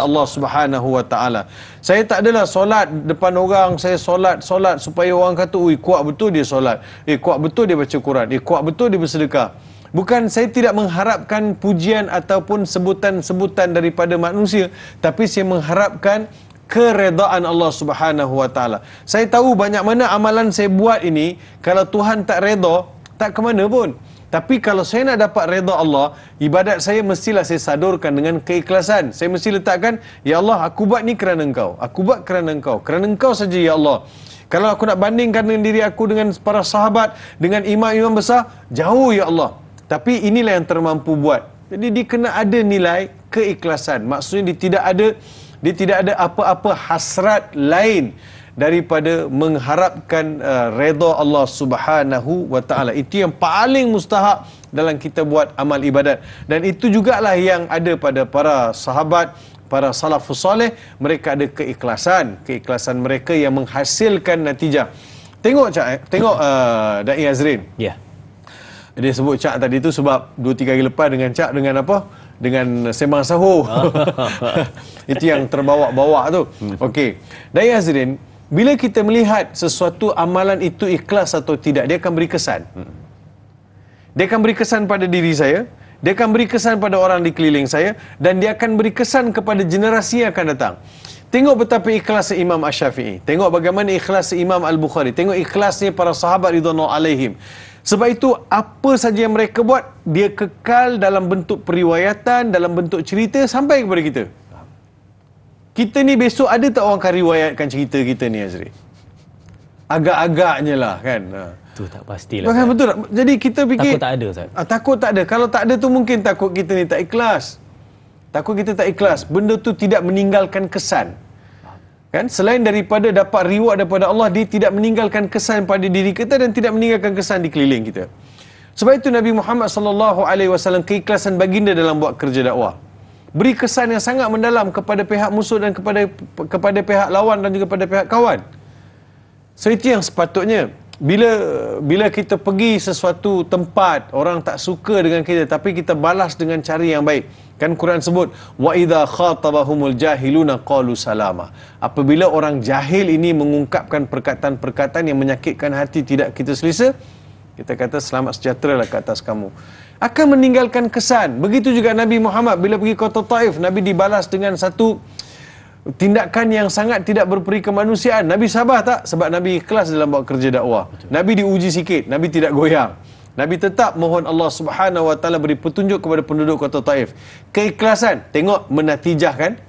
Allah Subhanahu Wa Taala. Saya tak adalah solat depan orang, saya solat supaya orang kata, "Ui, kuat betul dia solat. Kuat betul dia baca Quran. Kuat betul dia bersedekah." Bukan, saya tidak mengharapkan pujian ataupun sebutan-sebutan daripada manusia, tapi saya mengharapkan keredaan Allah Subhanahu Wa Taala. Saya tahu banyak mana amalan saya buat ini, kalau Tuhan tak redha, tak ke mana pun. Tapi kalau saya nak dapat redha Allah, ibadat saya mestilah saya sadurkan dengan keikhlasan. Saya mesti letakkan, ya Allah, aku buat ni kerana Engkau. Aku buat kerana Engkau. Kerana Engkau saja, ya Allah. Kalau aku nak bandingkan dengan diri aku dengan para sahabat, dengan imam-imam besar, jauh, ya Allah. Tapi inilah yang termampu buat. Jadi dia kena ada nilai keikhlasan. Maksudnya dia tidak ada apa-apa hasrat lain daripada mengharapkan redha Allah Subhanahu Wa Taala. Itu yang paling mustahak dalam kita buat amal ibadat. Dan itu jugalah yang ada pada para sahabat, para salafus soleh. Mereka ada keikhlasan mereka yang menghasilkan natijah. Tengok Da'i Azrin. Ya. Dia sebut Cak tadi tu sebab 2-3 hari lepas dengan Cak dengan apa? Dengan sembang sahur. Itu yang terbawa-bawa tu. Okey. Da'i Azrin, bila kita melihat sesuatu amalan itu ikhlas atau tidak, dia akan beri kesan. Dia akan beri kesan pada diri saya, dia akan beri kesan pada orang di keliling saya, dan dia akan beri kesan kepada generasi yang akan datang. Tengok betapa ikhlasnya Imam Asy-Syafi'i. Tengok bagaimana ikhlasnya Imam Al-Bukhari. Tengok ikhlasnya para sahabat ridwanullah alaihim. Sebab itu, apa saja yang mereka buat, dia kekal dalam bentuk periwayatan, dalam bentuk cerita sampai kepada kita. Kita ni besok ada tak orang akan riwayatkan cerita kita ni, Azri? Agak-agaknya lah, kan? Tu tak pastilah. Bahkan betul tak? Jadi kita fikir... Takut tak ada, Ustaz? Takut tak ada. Kalau tak ada tu mungkin takut kita ni tak ikhlas. Takut kita tak ikhlas. Benda tu tidak meninggalkan kesan. Kan? Selain daripada dapat reward daripada Allah, dia tidak meninggalkan kesan pada diri kita dan tidak meninggalkan kesan di keliling kita. Sebab itu Nabi Muhammad SAW, keikhlasan baginda dalam buat kerja dakwah, beri kesan yang sangat mendalam kepada pihak musuh dan kepada pihak lawan dan juga kepada pihak kawan. So itu yang sepatutnya. Bila kita pergi sesuatu tempat, orang tak suka dengan kita, tapi kita balas dengan cara yang baik. Kan Quran sebut, wa idza khatabahumul jahiluna qalu salama. Apabila orang jahil ini mengungkapkan perkataan-perkataan yang menyakitkan hati, tidak kita selesa, kita kata selamat sejahteralah ke atas kamu. Akan meninggalkan kesan. Begitu juga Nabi Muhammad bila pergi kota Taif, Nabi dibalas dengan satu tindakan yang sangat tidak berperi kemanusiaan. Nabi sabar tak? Sebab Nabi ikhlas dalam buat kerja dakwah. Nabi diuji sikit, Nabi tidak goyang. Nabi tetap mohon Allah Subhanahu Wa Taala beri petunjuk kepada penduduk kota Taif. Keikhlasan, tengok menatijahkan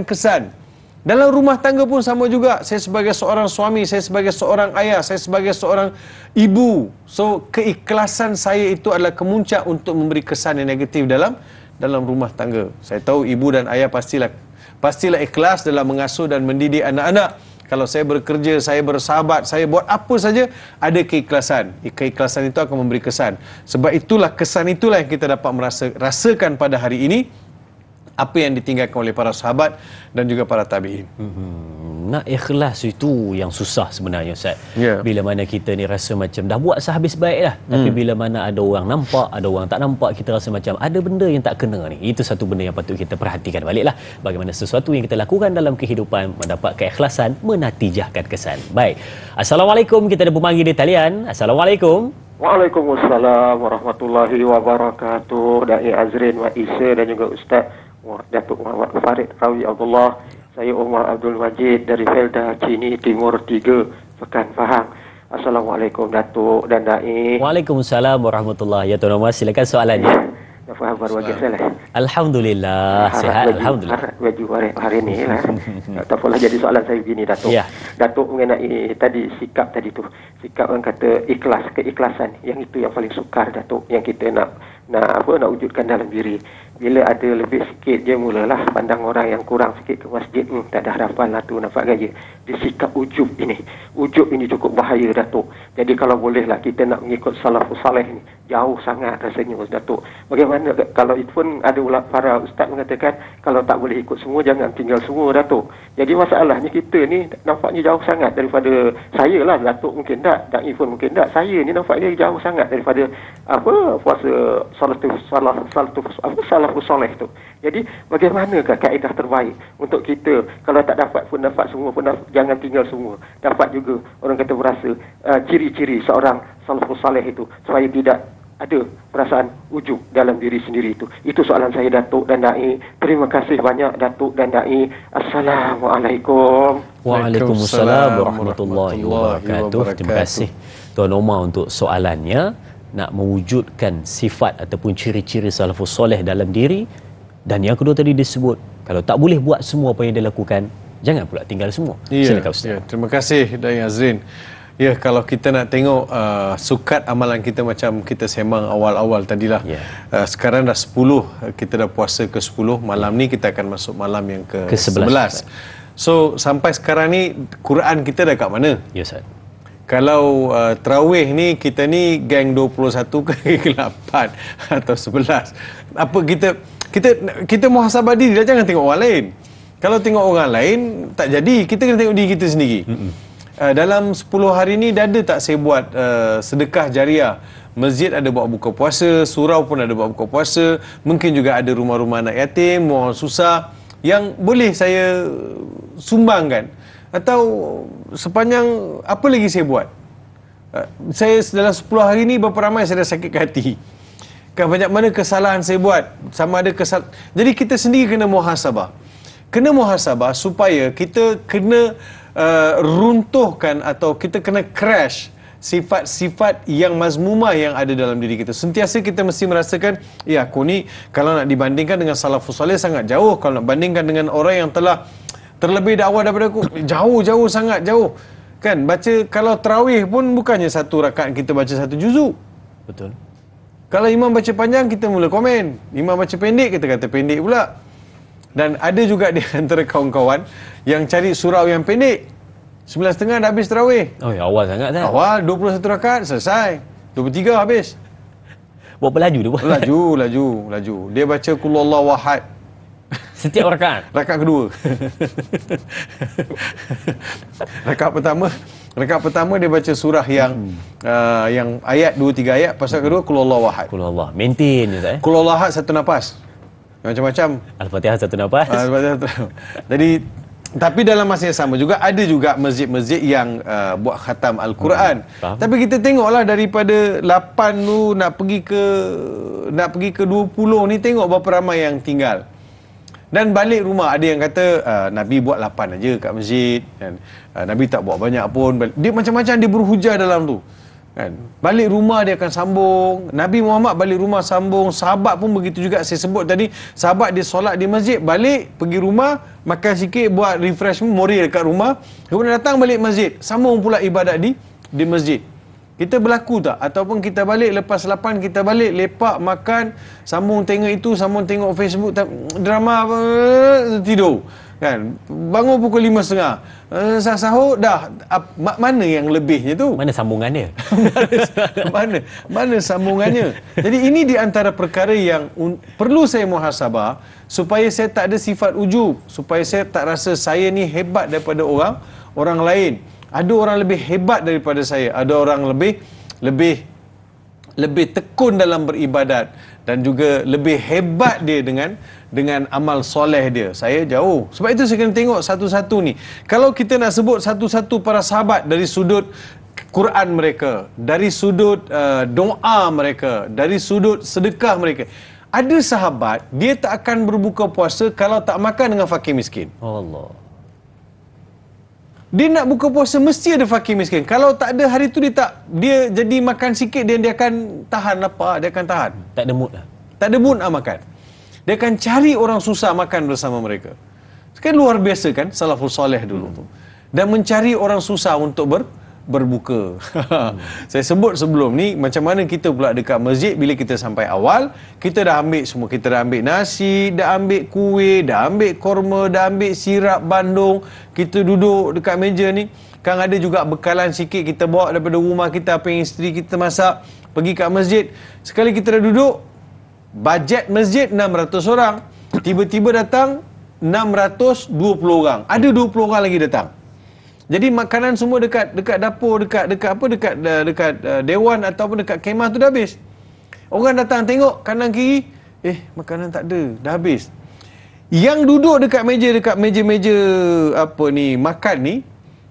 kesan. Dalam rumah tangga pun sama juga. Saya sebagai seorang suami, saya sebagai seorang ayah, saya sebagai seorang ibu. So, keikhlasan saya itu adalah kemuncak untuk memberi kesan yang negatif dalam rumah tangga. Saya tahu ibu dan ayah pastilah ikhlas dalam mengasuh dan mendidik anak-anak. Kalau saya bekerja, saya bersahabat, saya buat apa saja, ada keikhlasan. Keikhlasan itu akan memberi kesan. Sebab itulah, kesan itulah yang kita dapat rasakan pada hari ini, apa yang ditinggalkan oleh para sahabat dan juga para tabi'in. Nak ikhlas itu yang susah sebenarnya, Ustaz. Bila mana kita ni rasa macam dah buat sehabis baik dah, tapi bila mana ada orang nampak, ada orang tak nampak, kita rasa macam ada benda yang tak kena ni. Itu satu benda yang patut kita perhatikan baliklah. Bagaimana sesuatu yang kita lakukan dalam kehidupan mendapat keikhlasan, menatijahkan kesan. Baik. Assalamualaikum, kita ada pemanggil di talian. Assalamualaikum. Waalaikumsalam warahmatullahi wabarakatuh. Da'i Azrin wa Isa dan juga Ustaz Datuk Muhammad Farid Rawi Abdullah. Saya Umar Abdul Majid dari Felda Cini Timur 3, Pekan Pahang. Assalamualaikum Datuk dan Da'i. Waalaikumsalam warahmatullahi. Ya Tuan Omar, silakan soalannya. Dah faham baru bagi saya lah. Alhamdulillah, sihat. Alhamdulillah. Harap baju hari ini lah. Tak apalah, jadi soalan saya begini Datuk. Ya. Datuk mengenai tadi sikap tadi tu. Sikap orang kata ikhlas, keikhlasan. Yang itu yang paling sukar Datuk. Yang kita nak wujudkan dalam diri. Bila ada lebih sikit je mulalah pandang orang yang kurang sikit ke masjid, tak ada harapan lah tu, nampak gaya. Dia sikap ujub ini. Ujub ini cukup bahaya Datuk. Jadi kalau bolehlah kita nak mengikut salafus salih ni, jauh sangat rasanya Datuk. Bagaimana kalau itu pun ada para ustaz mengatakan kalau tak boleh ikut semua jangan tinggal semua Datuk. Jadi masalahnya kita ni nampaknya jauh sangat daripada saya lah Datuk, mungkin tak, Da'i pun mungkin tak. Saya ni nampaknya jauh sangat daripada puasa salafus soleh tu. Jadi bagaimanakah kaedah terbaik untuk kita kalau tak dapat pun dapat semua pun jangan tinggal semua. Dapat juga orang kata berasa ciri-ciri seorang salafus soleh itu supaya tidak ada perasaan ujub dalam diri sendiri itu. Itu soalan saya Datuk dan Da'i. Terima kasih banyak Datuk dan Da'i. Assalamualaikum. Waalaikumsalam warahmatullahi wabarakatuh. Terima kasih Tuan Omar untuk soalannya. Nak mewujudkan sifat ataupun ciri-ciri salafus soleh dalam diri. Dan yang kedua tadi disebut, kalau tak boleh buat semua apa yang dia lakukan, jangan pula tinggal semua. Silakan Ustaz. Terima kasih Da'i Azrin. Ya, kalau kita nak tengok sukat amalan kita macam kita sembang awal-awal tadilah. Sekarang dah 10, kita dah puasa ke 10. Malam ni kita akan masuk malam yang ke 11. So, sampai sekarang ni Quran kita dah kat mana? Ya, Ustaz. Kalau tarawih ni kita ni geng 21 ke 8 atau 11. Apa kita muhasabah diri dah, jangan tengok orang lain. Kalau tengok orang lain tak jadi, kita kena tengok diri kita sendiri. Dalam 10 hari ni dah ada tak saya buat sedekah jariah? Masjid ada buat buka puasa, surau pun ada buat buka puasa, mungkin juga ada rumah-rumah anak yatim, orang susah yang boleh saya sumbangkan. Atau sepanjang apa lagi saya buat? Saya dalam 10 hari ni berapa ramai saya dah sakit hati. Kan banyak mana kesalahan saya buat, sama ada kesalahan. Jadi kita sendiri kena muhasabah. Kena muhasabah supaya kita kena runtuhkan atau kita kena crash sifat-sifat yang mazmumah yang ada dalam diri kita. Sentiasa kita mesti merasakan, ya aku ni kalau nak dibandingkan dengan salafus salih sangat jauh. Kalau nak bandingkan dengan orang yang telah terlebih dakwah daripada aku, jauh sangat jauh. Kan baca, kalau tarawih pun bukannya satu rakaat kita baca satu juzuk. Betul. Kalau imam baca panjang kita mula komen, imam baca pendek kita kata pendek pula. Dan ada juga di antara kawan-kawan yang cari surau yang pendek. 9.30 dah habis tarawih. Oh, ya, awal sangat kan? Awal 21 rakaat selesai. 23 habis. Berapa laju dia buat? Laju. Dia baca qul huwallahu ahad. Setiap rakaat? Rakaat kedua. Rakaat pertama dia baca surah yang ayat 2-3 ayat, pasal kedua qul huwallahu ahad. Qul huwallahu. Maintain je tak? Qul huwallahu ahad satu nafas. Macam-macam. Al-Fatihah satu nafas. Jadi tapi dalam masa yang sama juga ada juga masjid-masjid yang buat khatam Al-Quran. Tapi kita tengoklah daripada 8 tu nak pergi ke 20 ni, tengok berapa ramai yang tinggal. Dan balik rumah ada yang kata Nabi buat 8 aja kat masjid dan Nabi tak buat banyak pun. Dia macam-macam dia berhujah dalam tu. Kan? Balik rumah dia akan sambung. Nabi Muhammad balik rumah sambung. Sahabat pun begitu juga. Saya sebut tadi, sahabat dia solat di masjid, balik pergi rumah, makan sikit, buat refreshment, mori dekat rumah, kemudian datang balik masjid, sambung pula ibadat di masjid. Kita berlaku tak? Ataupun kita balik lepas lapan, kita balik lepak, makan, sambung tengok itu, sambung tengok Facebook, drama, tidur. Kan? Bangun pukul 5.30. Sahur dah. Mana yang lebihnya tu? Mana sambungannya? Mana sambungannya? Jadi ini di antara perkara yang perlu saya muhasabah, supaya saya tak ada sifat ujub, supaya saya tak rasa saya ni hebat daripada orang lain. Ada orang lebih hebat daripada saya, ada orang lebih tekun dalam beribadat, dan juga lebih hebat dia dengan amal soleh dia. Saya jauh. Sebab itu saya kena tengok satu-satu ni. Kalau kita nak sebut satu-satu para sahabat dari sudut Quran mereka, dari sudut doa mereka, dari sudut sedekah mereka, ada sahabat dia tak akan berbuka puasa kalau tak makan dengan fakir miskin. Allah. Dia nak buka puasa mesti ada fakir miskin. Kalau tak ada hari tu dia jadi makan sikit, dia akan tahan lapar, dia akan tahan. Tak ada mood lah. Tak ada mood nak makan. Dia akan cari orang susah makan bersama mereka. Kan luar biasa kan salafus soleh dulu tu. Dan mencari orang susah untuk berbuka. Saya sebut sebelum ni, macam mana kita pula dekat masjid, bila kita sampai awal, kita dah ambil semua. Kita dah ambil nasi, dah ambil kuih, dah ambil korma, dah ambil sirap bandung. Kita duduk dekat meja ni. Kan ada juga bekalan sikit kita bawa daripada rumah kita, apa yang isteri kita masak, pergi kat masjid. Sekali kita dah duduk, bajet masjid 600 orang. Tiba-tiba datang 620 orang. Ada 20 orang lagi datang. Jadi makanan semua dekat dapur, dekat dewan ataupun dekat kemah tu dah habis. Orang datang tengok kanan kiri, makanan tak ada, dah habis. Yang duduk dekat meja-meja apa ni, makan ni,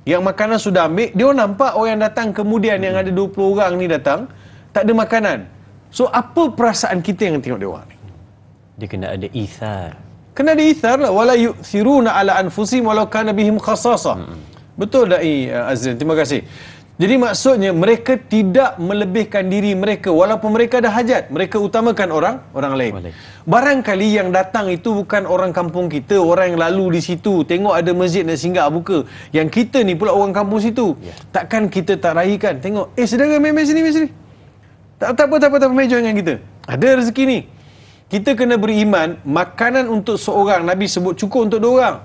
yang makanan sudah ambil, dia orang nampak orang yang datang kemudian, yang ada 20 orang ni datang, tak ada makanan. So apa perasaan kita yang tengok dia orang ni? Dia kena ada ithar. Kena ada ithar lah. Wala yu'thiruna ala anfusihim walau kana bihim khasasah. Betul Da'i Azrin, terima kasih. Jadi maksudnya mereka tidak melebihkan diri mereka walaupun mereka ada hajat. Mereka utamakan orang lain. Barangkali yang datang itu bukan orang kampung kita, orang yang lalu di situ, tengok ada masjid nak singgah buka. Yang kita ni pula orang kampung situ. Takkan kita tak raikan. Tengok, saudara main sini. Tak apa, main dengan kita. Ada rezeki ni. Kita kena beriman, makanan untuk seorang, Nabi sebut cukup untuk 2 orang.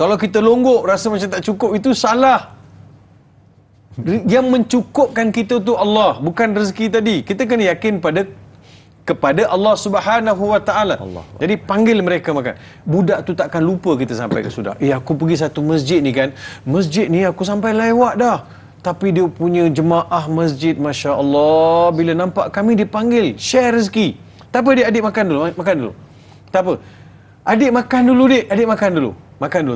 Kalau kita longgok, rasa macam tak cukup, itu salah. Yang mencukupkan kita tu Allah, bukan rezeki tadi. Kita kena yakin kepada Allah Subhanahu Wa Taala. Jadi panggil mereka makan. Budak tu takkan lupa kita sampai ke sudah. Aku pergi satu masjid ni kan. Masjid ni aku sampai lewat dah. Tapi dia punya jemaah masjid, Masya Allah, bila nampak kami dipanggil, share rezeki. Tak apa, adik makan dulu. Tak apa. Adik makan dulu.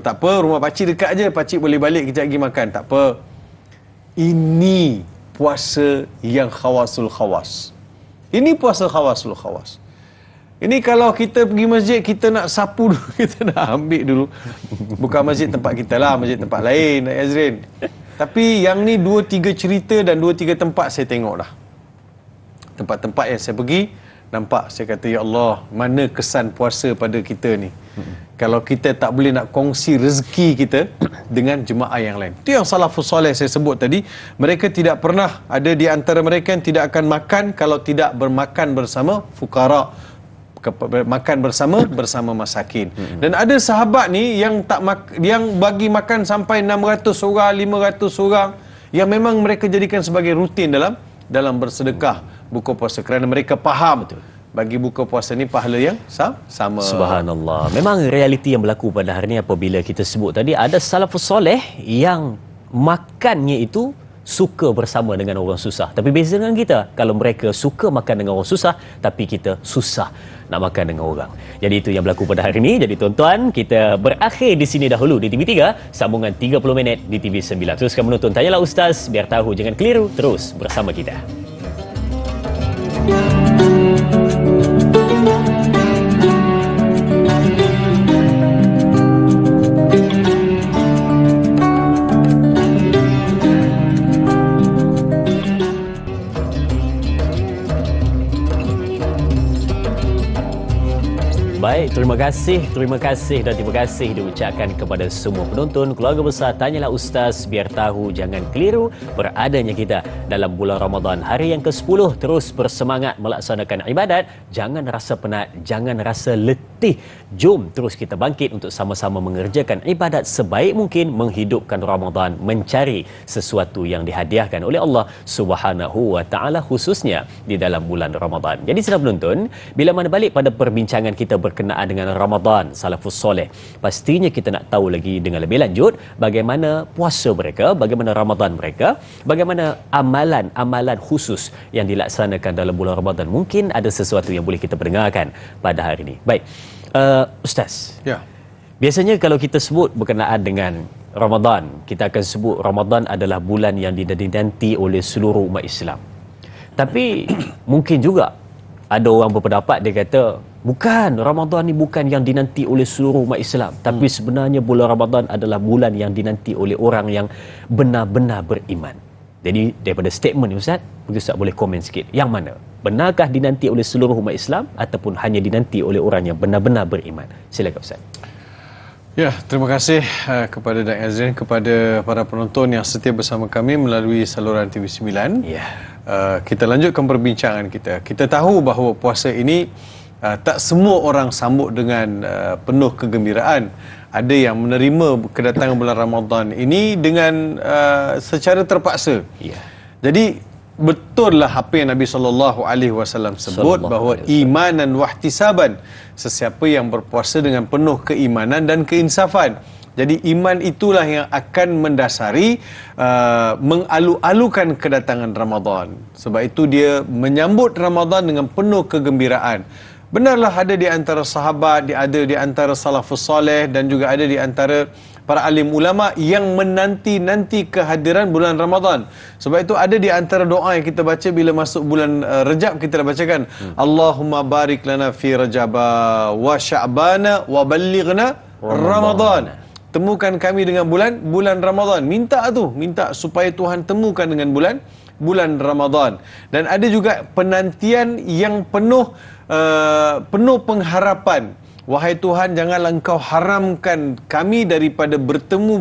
Tak apa, rumah pakcik dekat aje. Pakcik boleh balik kejap lagi makan. Tak apa. Ini puasa yang khawasul khawas. Ini puasa khawasul khawas. Ini kalau kita pergi masjid, kita nak sapu dulu, kita nak ambil dulu. Bukan masjid tempat kita lah, masjid tempat lain, Azrin. Tapi yang ni 2-3 cerita dan 2-3 tempat saya tengok dah. Tempat-tempat yang saya pergi, nampak, saya kata, ya Allah, mana kesan puasa pada kita ni. Kalau kita tak boleh nak kongsi rezeki kita dengan jemaah yang lain. Itu yang salafus soleh saya sebut tadi. Mereka tidak pernah, ada di antara mereka yang tidak akan makan kalau tidak bermakan bersama fukara, makan bersama masakin. Dan ada sahabat ni yang yang bagi makan sampai 600 orang, 500 orang, yang memang mereka jadikan sebagai rutin dalam bersedekah buka puasa, kerana mereka faham bagi buka puasa ni pahala yang sama. Subhanallah. Memang realiti yang berlaku pada hari ini apabila kita sebut tadi, ada salafus soleh yang makannya itu suka bersama dengan orang susah. Tapi beza dengan kita, kalau mereka suka makan dengan orang susah, tapi kita susah nak makan dengan orang. Jadi itu yang berlaku pada hari ini. Jadi tuan-tuan, kita berakhir di sini dahulu di TV3, sambungan 30 minit di TV9. Teruskan menonton Tanyalah Ustaz, biar tahu jangan keliru, terus bersama kita. Terima kasih dan terima kasih diucapkan kepada semua penonton. Keluarga besar Tanyalah Ustaz, biar tahu jangan keliru beradanya kita dalam bulan Ramadan. Hari yang ke-10 terus bersemangat melaksanakan ibadat. Jangan rasa penat, jangan rasa letih. Jom terus kita bangkit untuk sama-sama mengerjakan ibadat sebaik mungkin, menghidupkan Ramadan, mencari sesuatu yang dihadiahkan oleh Allah Subhanahu wa taala khususnya di dalam bulan Ramadan. Jadi saudara penonton, bila mana balik pada perbincangan kita berkenaan dengan Ramadan salafus soleh, pastinya kita nak tahu lagi dengan lebih lanjut bagaimana puasa mereka, bagaimana Ramadan mereka, bagaimana amalan-amalan khusus yang dilaksanakan dalam bulan Ramadan. Mungkin ada sesuatu yang boleh kita perdengarkan pada hari ini. Baik, Ustaz. Ya. Biasanya kalau kita sebut berkenaan dengan Ramadan, kita akan sebut Ramadan adalah bulan yang dinanti oleh seluruh umat Islam. Tapi mungkin juga ada orang berpendapat, dia kata bukan, Ramadan ni bukan yang dinanti oleh seluruh umat Islam, tapi sebenarnya bulan Ramadan adalah bulan yang dinanti oleh orang yang benar-benar beriman. Jadi daripada statement ni Ustaz, Ustaz boleh komen sikit, yang mana? Benarkah dinanti oleh seluruh umat Islam ataupun hanya dinanti oleh orang yang benar-benar beriman? Silakan Ustaz. Ya, terima kasih kepada Da'i Azrin, kepada para penonton yang setia bersama kami melalui saluran TV9. Ya. Kita lanjutkan perbincangan kita. Kita tahu bahawa puasa ini tak semua orang sambut dengan penuh kegembiraan. Ada yang menerima kedatangan bulan Ramadan ini dengan secara terpaksa. Ya. Jadi betullah apa yang Nabi SAW sebut bahawa imanan wahtisaban, sesiapa yang berpuasa dengan penuh keimanan dan keinsafan. Jadi iman itulah yang akan mendasari mengalu-alukan kedatangan Ramadan. Sebab itu dia menyambut Ramadan dengan penuh kegembiraan. Benarlah ada di antara sahabat, ada di antara salafus soleh dan juga ada di antara para alim ulama yang menanti-nanti kehadiran bulan Ramadan. Sebab itu ada di antara doa yang kita baca bila masuk bulan Rejab, kita dah bacakan Allahumma barik lana fi Rajaba wa Sya'bana wa ballighna Ramadan. Temukan kami dengan bulan Ramadan. Minta supaya Tuhan temukan dengan bulan Ramadan. Dan ada juga penantian yang penuh pengharapan. Wahai Tuhan, janganlah Engkau haramkan kami daripada bertemu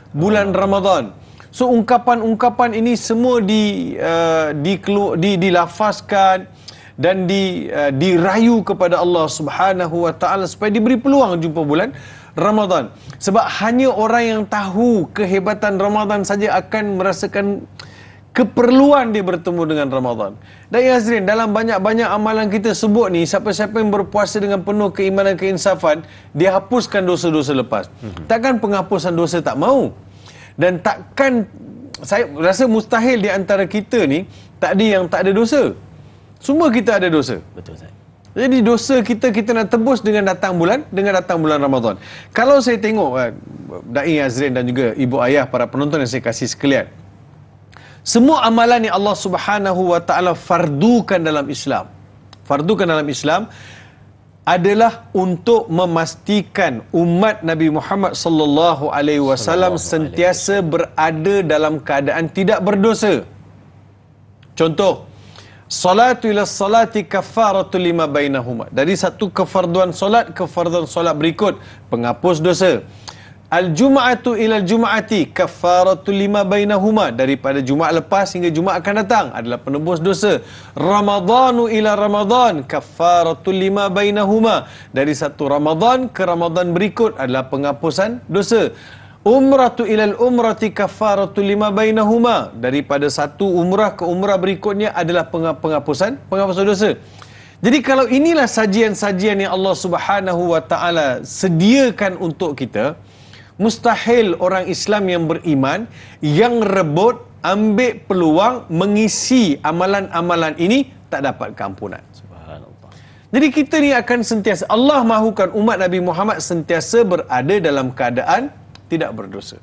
bulan Ramadan. So ungkapan-ungkapan ini semua dilafazkan dan dirayu kepada Allah Subhanahu wa taala supaya diberi peluang jumpa bulan Ramadan. Sebab hanya orang yang tahu kehebatan Ramadan saja akan merasakan keperluan dia bertemu dengan Ramadan. Dan ya Azrin, dalam banyak-banyak amalan kita sebut ni, siapa-siapa yang berpuasa dengan penuh keimanan keinsafan, dia hapuskan dosa-dosa lepas. Takkan penghapusan dosa tak mau. Dan takkan, saya rasa mustahil di antara kita ni tak ada yang tak ada dosa. Semua kita ada dosa. Betul Ustaz. Jadi dosa kita nak tebus dengan datang bulan Ramadan. Kalau saya tengok Da'i Azrin dan juga ibu ayah para penonton yang saya kasih sekalian, semua amalan yang Allah Subhanahu wa taala fardukan dalam Islam adalah untuk memastikan umat Nabi Muhammad sallallahu alaihi wasallam sentiasa berada dalam keadaan tidak berdosa. Contoh, salatu ila salati kafaratu lima bainahuma. Dari satu kefarduan solat ke farduan solat berikut, penghapus dosa. Al-jum'atu ila al-jum'ati kafaratu lima bainahuma. Daripada Jumaat lepas hingga Jumaat akan datang adalah penebus dosa. Ramadhanu ila Ramadhan kafaratu lima bainahuma. Dari satu Ramadan ke Ramadan berikut adalah penghapusan dosa. Umratu ila al-umrati kafaratu lima bainahuma. Daripada satu umrah ke umrah berikutnya adalah penghapusan dosa. Jadi kalau inilah sajian-sajian yang Allah Subhanahu wa taala sediakan untuk kita, mustahil orang Islam yang beriman yang rebut ambil peluang mengisi amalan-amalan ini tak dapat keampunan. Subhanallah. Jadi kita ni akan sentiasa, Allah mahukan umat Nabi Muhammad sentiasa berada dalam keadaan tidak berdosa.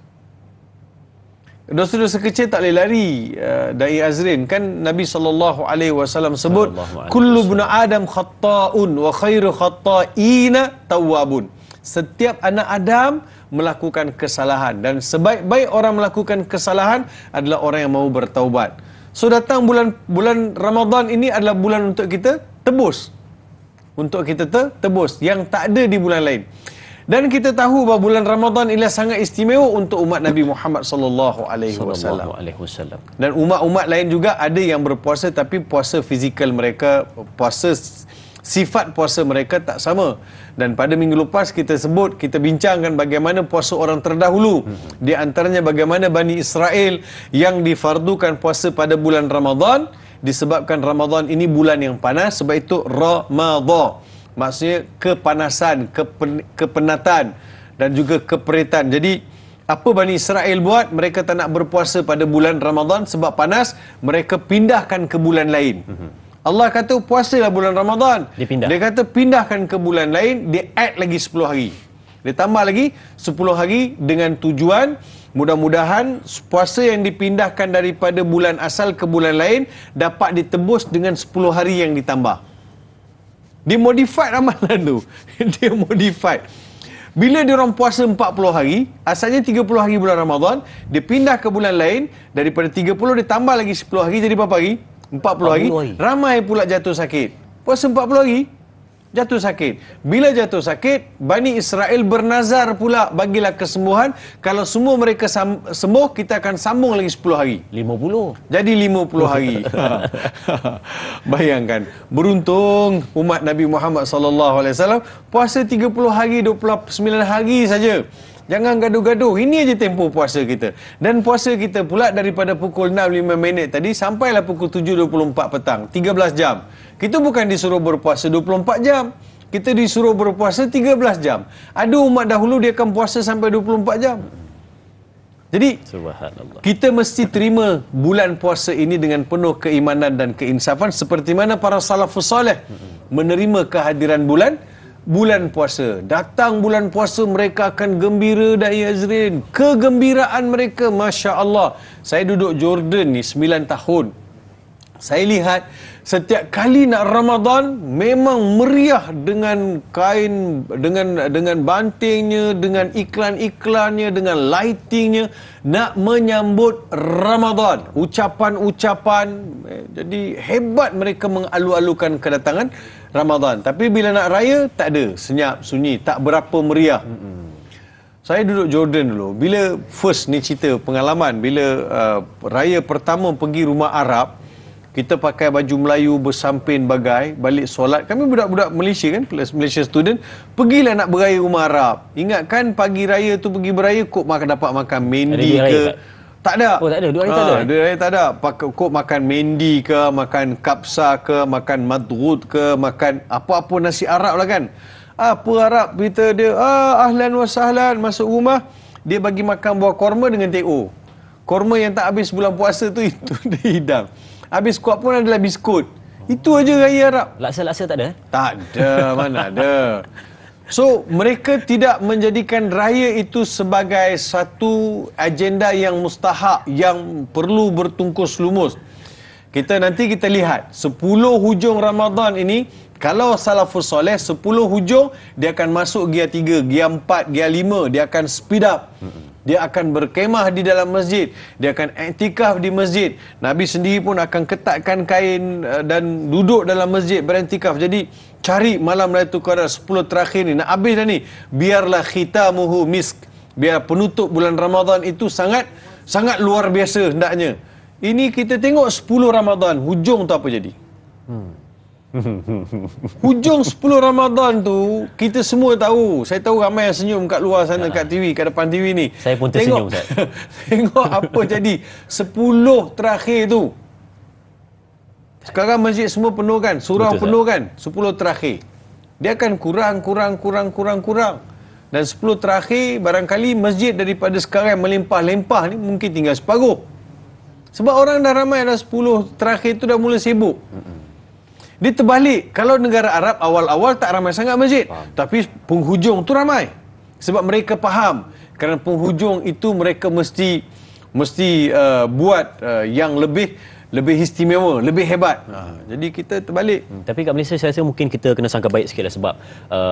Dosa-dosa kecil tak boleh lari. Da'i Azrin, kan Nabi SAW sebut kullu ibn Adam khatta'un wa khairu khatta'ina tawwabun. Setiap anak Adam melakukan kesalahan dan sebaik-baik orang melakukan kesalahan adalah orang yang mahu bertaubat. So datang bulan Ramadan ini adalah bulan untuk kita tebus, untuk kita tebus yang tak ada di bulan lain. Dan kita tahu bahawa bulan Ramadan ialah sangat istimewa untuk umat Nabi Muhammad sallallahu alaihi wasallam. Dan umat-umat lain juga ada yang berpuasa tapi puasa fizikal mereka, sifat puasa mereka tak sama. Dan pada minggu lepas kita bincangkan bagaimana puasa orang terdahulu. Di antaranya bagaimana Bani Israel yang difardukan puasa pada bulan Ramadan disebabkan Ramadan ini bulan yang panas, sebab itu Ramadan. Maksudnya kepanasan, kepenatan dan juga keperitan. Jadi apa Bani Israel buat? Mereka tak nak berpuasa pada bulan Ramadan sebab panas, mereka pindahkan ke bulan lain. Allah kata puasalah bulan Ramadan. Dia kata pindahkan ke bulan lain, dia add lagi 10 hari. Dia tambah lagi 10 hari dengan tujuan mudah-mudahan puasa yang dipindahkan daripada bulan asal ke bulan lain dapat ditebus dengan 10 hari yang ditambah. Dia modified ramalan tu. Dia modified. Bila dia orang puasa 40 hari, asalnya 30 hari bulan Ramadan, dia pindah ke bulan lain, daripada 30 dia tambah lagi 10 hari, jadi berapa hari? 40 hari. Ramai pula jatuh sakit. Puasa 40 hari, jatuh sakit. Bila jatuh sakit, Bani Israel bernazar pula, bagilah kesembuhan. Kalau semua mereka sembuh, kita akan sambung lagi 10 hari. 50. Jadi 50 hari. Bayangkan, beruntung umat Nabi Muhammad sallallahu alaihi wasallam puasa 30 hari, 29 hari saja. Jangan gaduh-gaduh. Ini aja tempoh puasa kita. Dan puasa kita pula daripada pukul 6.05 minit tadi sampailah pukul 7.24 petang. 13 jam. Kita bukan disuruh berpuasa 24 jam. Kita disuruh berpuasa 13 jam. Ada umat dahulu dia akan puasa sampai 24 jam. Jadi, kita mesti terima bulan puasa ini dengan penuh keimanan dan keinsafan seperti mana para salafus salih menerima kehadiran bulan puasa. Datang bulan puasa mereka akan gembira dan Azrin. Kegembiraan mereka, Masya Allah. Saya duduk Jordan ni 9 tahun. Saya lihat setiap kali nak Ramadan memang meriah dengan kain, dengan bantingnya, dengan iklan-iklannya, dengan lightingnya nak menyambut Ramadan. Ucapan-ucapan. Jadi hebat mereka mengalu-alukan kedatangan Ramadan. Tapi bila nak raya, tak ada. Senyap, sunyi. Tak berapa meriah. Saya duduk Jordan dulu. Bila first ni cerita pengalaman. Bila raya pertama pergi rumah Arab, kita pakai baju Melayu bersampin bagai, balik solat. Kami budak-budak Malaysia kan, Malaysia student, pergilah nak beraya rumah Arab. Ingatkan pagi raya tu pergi beraya, kok dapat makan mendi ke? Tak ada. Oh, tak ada. Dua hari tak ada. Dua hari tak ada. Kok makan mendi ke, makan kapsa ke, makan madrud ke, makan apa-apa nasi Arab lah kan. Apa Arab kita dia, ahlan wa sahlan, masuk rumah, dia bagi makan buah korma dengan teh-o. Korma yang tak habis bulan puasa tu, itu dia hidang. Habis kuat pun adalah biskut. Itu aja raya Arab. Laksa-laksa tak ada? Tak ada, mana ada. So, mereka tidak menjadikan raya itu sebagai satu agenda yang mustahak, yang perlu bertungkus lumus. Nanti kita lihat, 10 hujung Ramadan ini, kalau salafus soleh, 10 hujung, dia akan masuk gear 3, gear 4, gear 5, dia akan speed up. Dia akan berkemah di dalam masjid. Dia akan iktikaf di masjid. Nabi sendiri pun akan ketatkan kain dan duduk dalam masjid berentikaf. Jadi cari malam Lailatul Qadar 10 terakhir ni. Nak habis dah ni. Biarlah khitamuhu misk. Biar penutup bulan Ramadan itu sangat luar biasa hendaknya. Ini kita tengok 10 Ramadan. Hujung tu apa jadi? Hujung 10 Ramadan tu kita semua tahu. Saya tahu ramai yang senyum kat luar sana, kat TV, kat depan TV ni. Saya pun tersenyum, Ustaz. Tengok apa jadi 10 terakhir tu. Sekarang masjid semua penuh kan, surau betul, penuh kan. 10 terakhir dia akan kurang. Dan 10 terakhir barangkali masjid daripada sekarang melimpah-limpah ni mungkin tinggal separuh. Sebab orang dah ramai, dah 10 terakhir tu dah mula sibuk. Dia terbalik. Kalau negara Arab awal-awal tak ramai sangat masjid. Tapi penghujung tu ramai. Sebab mereka faham. Kerana penghujung itu mereka mesti buat yang lebih istimewa, lebih hebat. Jadi kita terbalik. Tapi kat Malaysia saya rasa mungkin kita kena sangka baik sikit lah. Sebab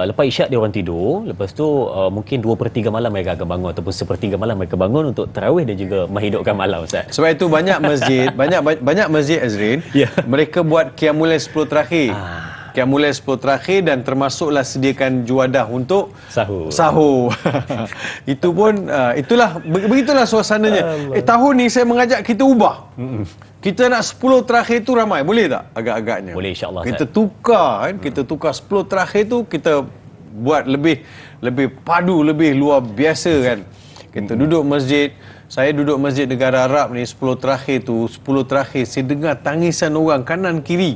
lepas isyak dia orang tidur. Lepas tu mungkin 2/3 malam mereka akan bangun. Ataupun 1/3 malam mereka bangun untuk tarawih dan juga menghidupkan malam, Ustaz. Sebab itu banyak masjid banyak masjid Azrin, mereka buat qiyamul lail 10 terakhir. Qiyamul Lail 10 terakhir dan termasuklah sediakan juadah untuk sahur. Itu pun begitulah suasananya. Tahun ni saya mengajak kita ubah. Kita nak 10 terakhir tu ramai, boleh tak agak-agaknya? Boleh, insya-Allah. Kita tukar kan, kita tukar 10 terakhir tu kita buat lebih padu, lebih luar biasa kan. Kita duduk masjid. Saya duduk masjid negara Arab ni 10 terakhir saya dengar tangisan orang kanan kiri.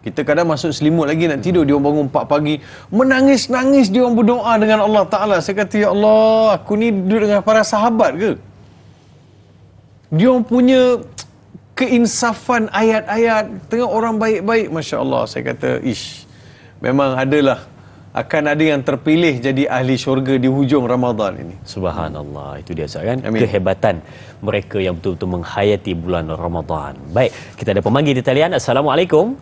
Kita kadang masuk selimut lagi nak tidur, dia orang bangun 4 pagi, menangis-nangis dia orang berdoa dengan Allah Taala. Saya kata, ya Allah, aku ni duduk dengan para sahabat ke? Dia orang punya keinsafan ayat-ayat tengah orang baik-baik, masya-Allah. Saya kata, memang akan ada yang terpilih jadi ahli syurga di hujung Ramadan ini. Subhanallah, itu dia kan. Amin. Kehebatan mereka yang betul-betul menghayati bulan Ramadan. Baik, kita ada pemanggil di talian. Assalamualaikum.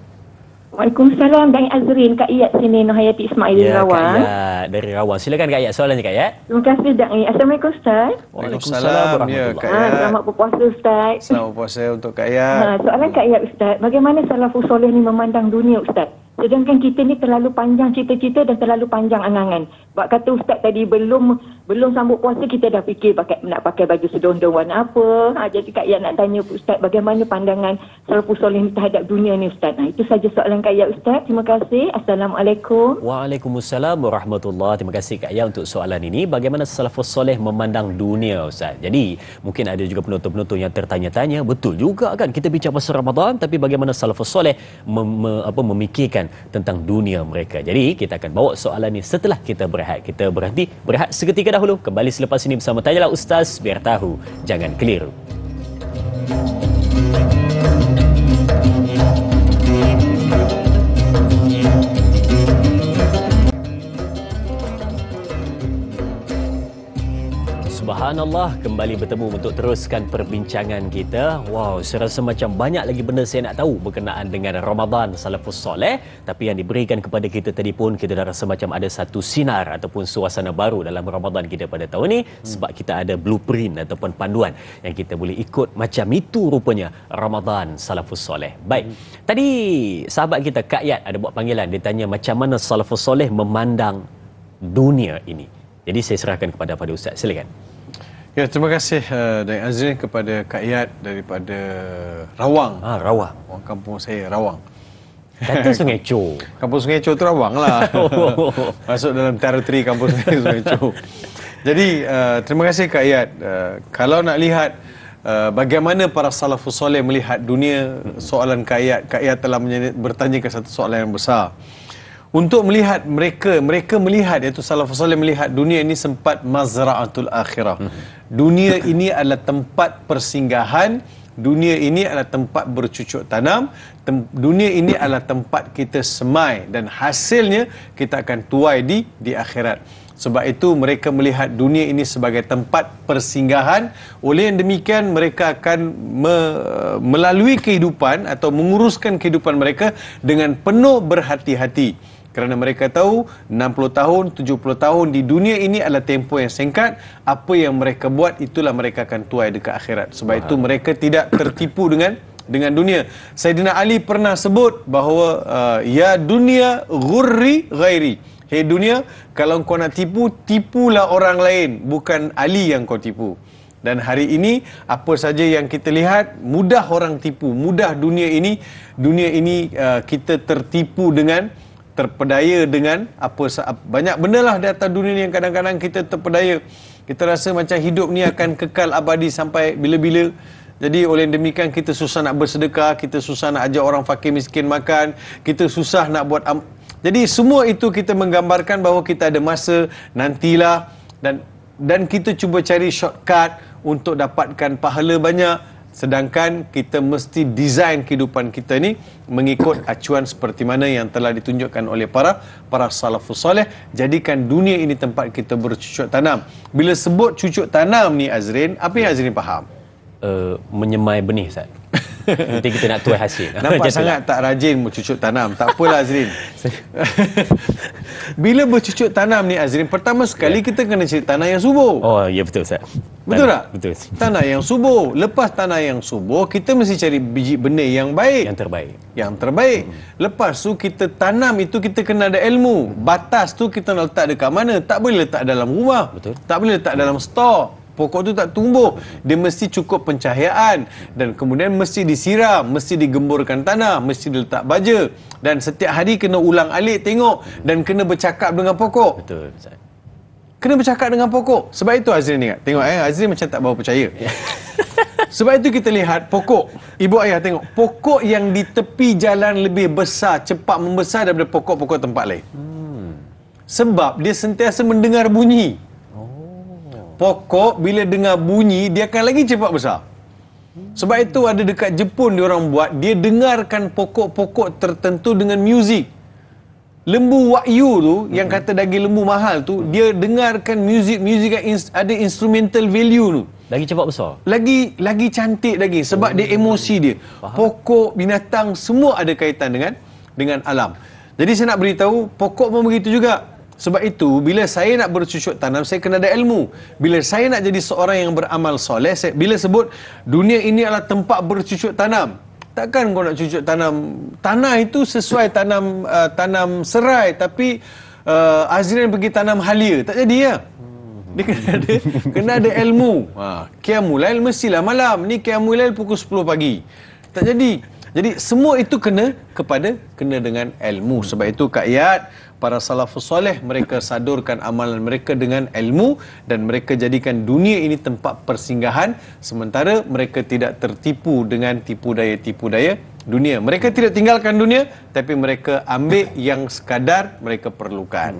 Waalaikumsalam, Dai Azrin, Kak Iyat sini, Nohayati Ismail dari Rawang. Kak Iyat dari Rawang. Silakan Kak Iyat, soalannya Kak Iyat. Terima kasih Dai. Assalamualaikum Ustaz. Waalaikumsalam warahmatullahi wabarakatuh. Selamat berpuasa Ustaz. Selamat berpuasa untuk Kak Iyat. Soalan Kak Iyat Ustaz, bagaimana salafus soleh ni memandang dunia Ustaz? Sedangkan kita ni terlalu panjang cita-cita dan terlalu panjang angangan. Sebab kata Ustaz tadi belum sambut puasa kita dah fikir nak pakai baju sedondong warna apa. Jadi Kak Iyat nak tanya Ustaz, bagaimana pandangan salafus soleh ni terhadap dunia ni Ustaz? Itu saja soalan Kak Iyat Ustaz. Terima kasih. Assalamualaikum. Waalaikumsalam warahmatullahi. Terima kasih Kak Iyat untuk soalan ini. Bagaimana salafus soleh memandang dunia Ustaz? Jadi mungkin ada juga penonton-penonton yang tertanya-tanya, betul juga kan kita bincang pasal Ramadan, tapi bagaimana salafus soleh memikirkan tentang dunia mereka. Jadi kita akan bawa soalan ini setelah kita berehat. Kita berehat seketika dahulu. Kembali selepas ini bersama Tanyalah Ustaz, biar tahu jangan keliru. Subhanallah, kembali bertemu untuk teruskan perbincangan kita. Wow, saya rasa macam banyak lagi benda saya nak tahu berkenaan dengan Ramadan salafus soleh, tapi yang diberikan kepada kita tadi pun kita dah rasa macam ada satu sinar ataupun suasana baru dalam Ramadan kita pada tahun ini, sebab kita ada blueprint ataupun panduan yang kita boleh ikut. Macam itu rupanya Ramadan salafus soleh. Baik, tadi sahabat kita Kak Iyat ada buat panggilan, dia tanya macam mana salafus soleh memandang dunia ini. Jadi saya serahkan kepada Ustaz. Silakan. Ya, terima kasih Dai Azrin kepada Kak Iyat daripada Rawang. Rawang. Orang kampung saya Rawang. Kata Sungai Cho. Kampung Sungai Cho tu Rawang lah. Masuk dalam teritori kampung Sungai Cho. Jadi terima kasih Kak Iyat. Kalau nak lihat bagaimana para salafus soleh melihat dunia, soalan Kak Iyat telah bertanya ke satu soalan yang besar. Untuk melihat mereka melihat, iaitu salafus soleh melihat dunia ini sempat mazra'atul akhirah. Dunia ini adalah tempat persinggahan, dunia ini adalah tempat bercucuk tanam, dunia ini adalah tempat kita semai dan hasilnya kita akan tuai di akhirat. Sebab itu mereka melihat dunia ini sebagai tempat persinggahan. Oleh yang demikian mereka akan melalui kehidupan atau menguruskan kehidupan mereka dengan penuh berhati-hati. Kerana mereka tahu 60 tahun, 70 tahun di dunia ini adalah tempoh yang singkat. Apa yang mereka buat, itulah mereka akan tuai dekat akhirat. Sebab itu mereka tidak tertipu dengan dunia. Sayyidina Ali pernah sebut bahawa ya dunia ghurri ghairi. Hei dunia, kalau kau nak tipu, tipulah orang lain, bukan Ali yang kau tipu. Dan hari ini apa saja yang kita lihat, mudah orang tipu, mudah dunia ini kita tertipu dengan, terpedaya dengan banyak benda lah di atas dunia ni yang kadang-kadang kita terpedaya. Kita rasa macam hidup ni akan kekal abadi sampai bila-bila. Jadi oleh demikian kita susah nak bersedekah, kita susah nak ajak orang fakir miskin makan, kita susah nak buat jadi semua itu kita menggambarkan bahawa kita ada masa nantilah, dan kita cuba cari shortcut untuk dapatkan pahala banyak. Sedangkan kita mesti design kehidupan kita ni mengikut acuan seperti mana yang telah ditunjukkan oleh para salafus soleh. Jadikan dunia ini tempat kita bercucuk tanam. Bila sebut cucuk tanam ni Azrin, apa yang Azrin faham? Menyemai benih, Ustaz. Nanti kita nak tuai hasil. Nampak sangat tak rajin bercucuk tanam. Tak apalah Azrin. Bila bercucuk tanam ni Azrin, pertama sekali kita kena cari tanah yang subur. Oh, ya betul Ustaz. Betul tak? Betul. Tanah yang subur. Lepas tanah yang subur, kita mesti cari biji benih yang baik. Yang terbaik. Lepas tu kita tanam itu, kita kena ada ilmu. Batas tu kita nak letak dekat mana? Tak boleh letak dalam rumah. Betul. Tak boleh letak dalam stor. Pokok tu tak tumbuh. Dia mesti cukup pencahayaan. Dan kemudian mesti disiram. Mesti digemburkan tanah. Mesti diletak baja. Dan setiap hari kena ulang alik tengok. Dan kena bercakap dengan pokok. Betul Ustaz. Kena bercakap dengan pokok. Sebab itu Azrin ingat. Tengok Azrin macam tak bawa percaya. Sebab itu kita lihat pokok. Ibu ayah tengok. Pokok yang di tepi jalan lebih besar, cepat membesar daripada pokok-pokok tempat lain. Sebab dia sentiasa mendengar bunyi. Pokok bila dengar bunyi, dia akan lagi cepat besar. Sebab itu ada dekat Jepun diorang buat, dia dengarkan pokok-pokok tertentu dengan muzik. Lembu Wagyu tu, yang kata daging lembu mahal tu, dia dengarkan muzik yang ada instrumental value tu. Lagi cepat besar. Lagi cantik lagi sebab dia emosi dia. Faham. Pokok, binatang semua ada kaitan dengan alam. Jadi saya nak beritahu, pokok pun begitu juga. Sebab itu bila saya nak bercucuk tanam, saya kena ada ilmu. Bila saya nak jadi seorang yang beramal soleh, bila sebut dunia ini adalah tempat bercucuk tanam. Takkan kau nak cucuk tanam tanah itu sesuai tanam serai, tapi Azrin pergi tanam halia, tak jadi ya. Dia kena ada ilmu. Qiyamul lail mestilah malam. Ni qiyamul lail pukul 10 pagi. Tak jadi. Jadi semua itu kena dengan ilmu. Sebab itu Kak para salafus soleh, mereka sadurkan amalan mereka dengan ilmu dan mereka jadikan dunia ini tempat persinggahan, sementara mereka tidak tertipu dengan tipu daya dunia. Mereka tidak tinggalkan dunia, tapi mereka ambil yang sekadar mereka perlukan.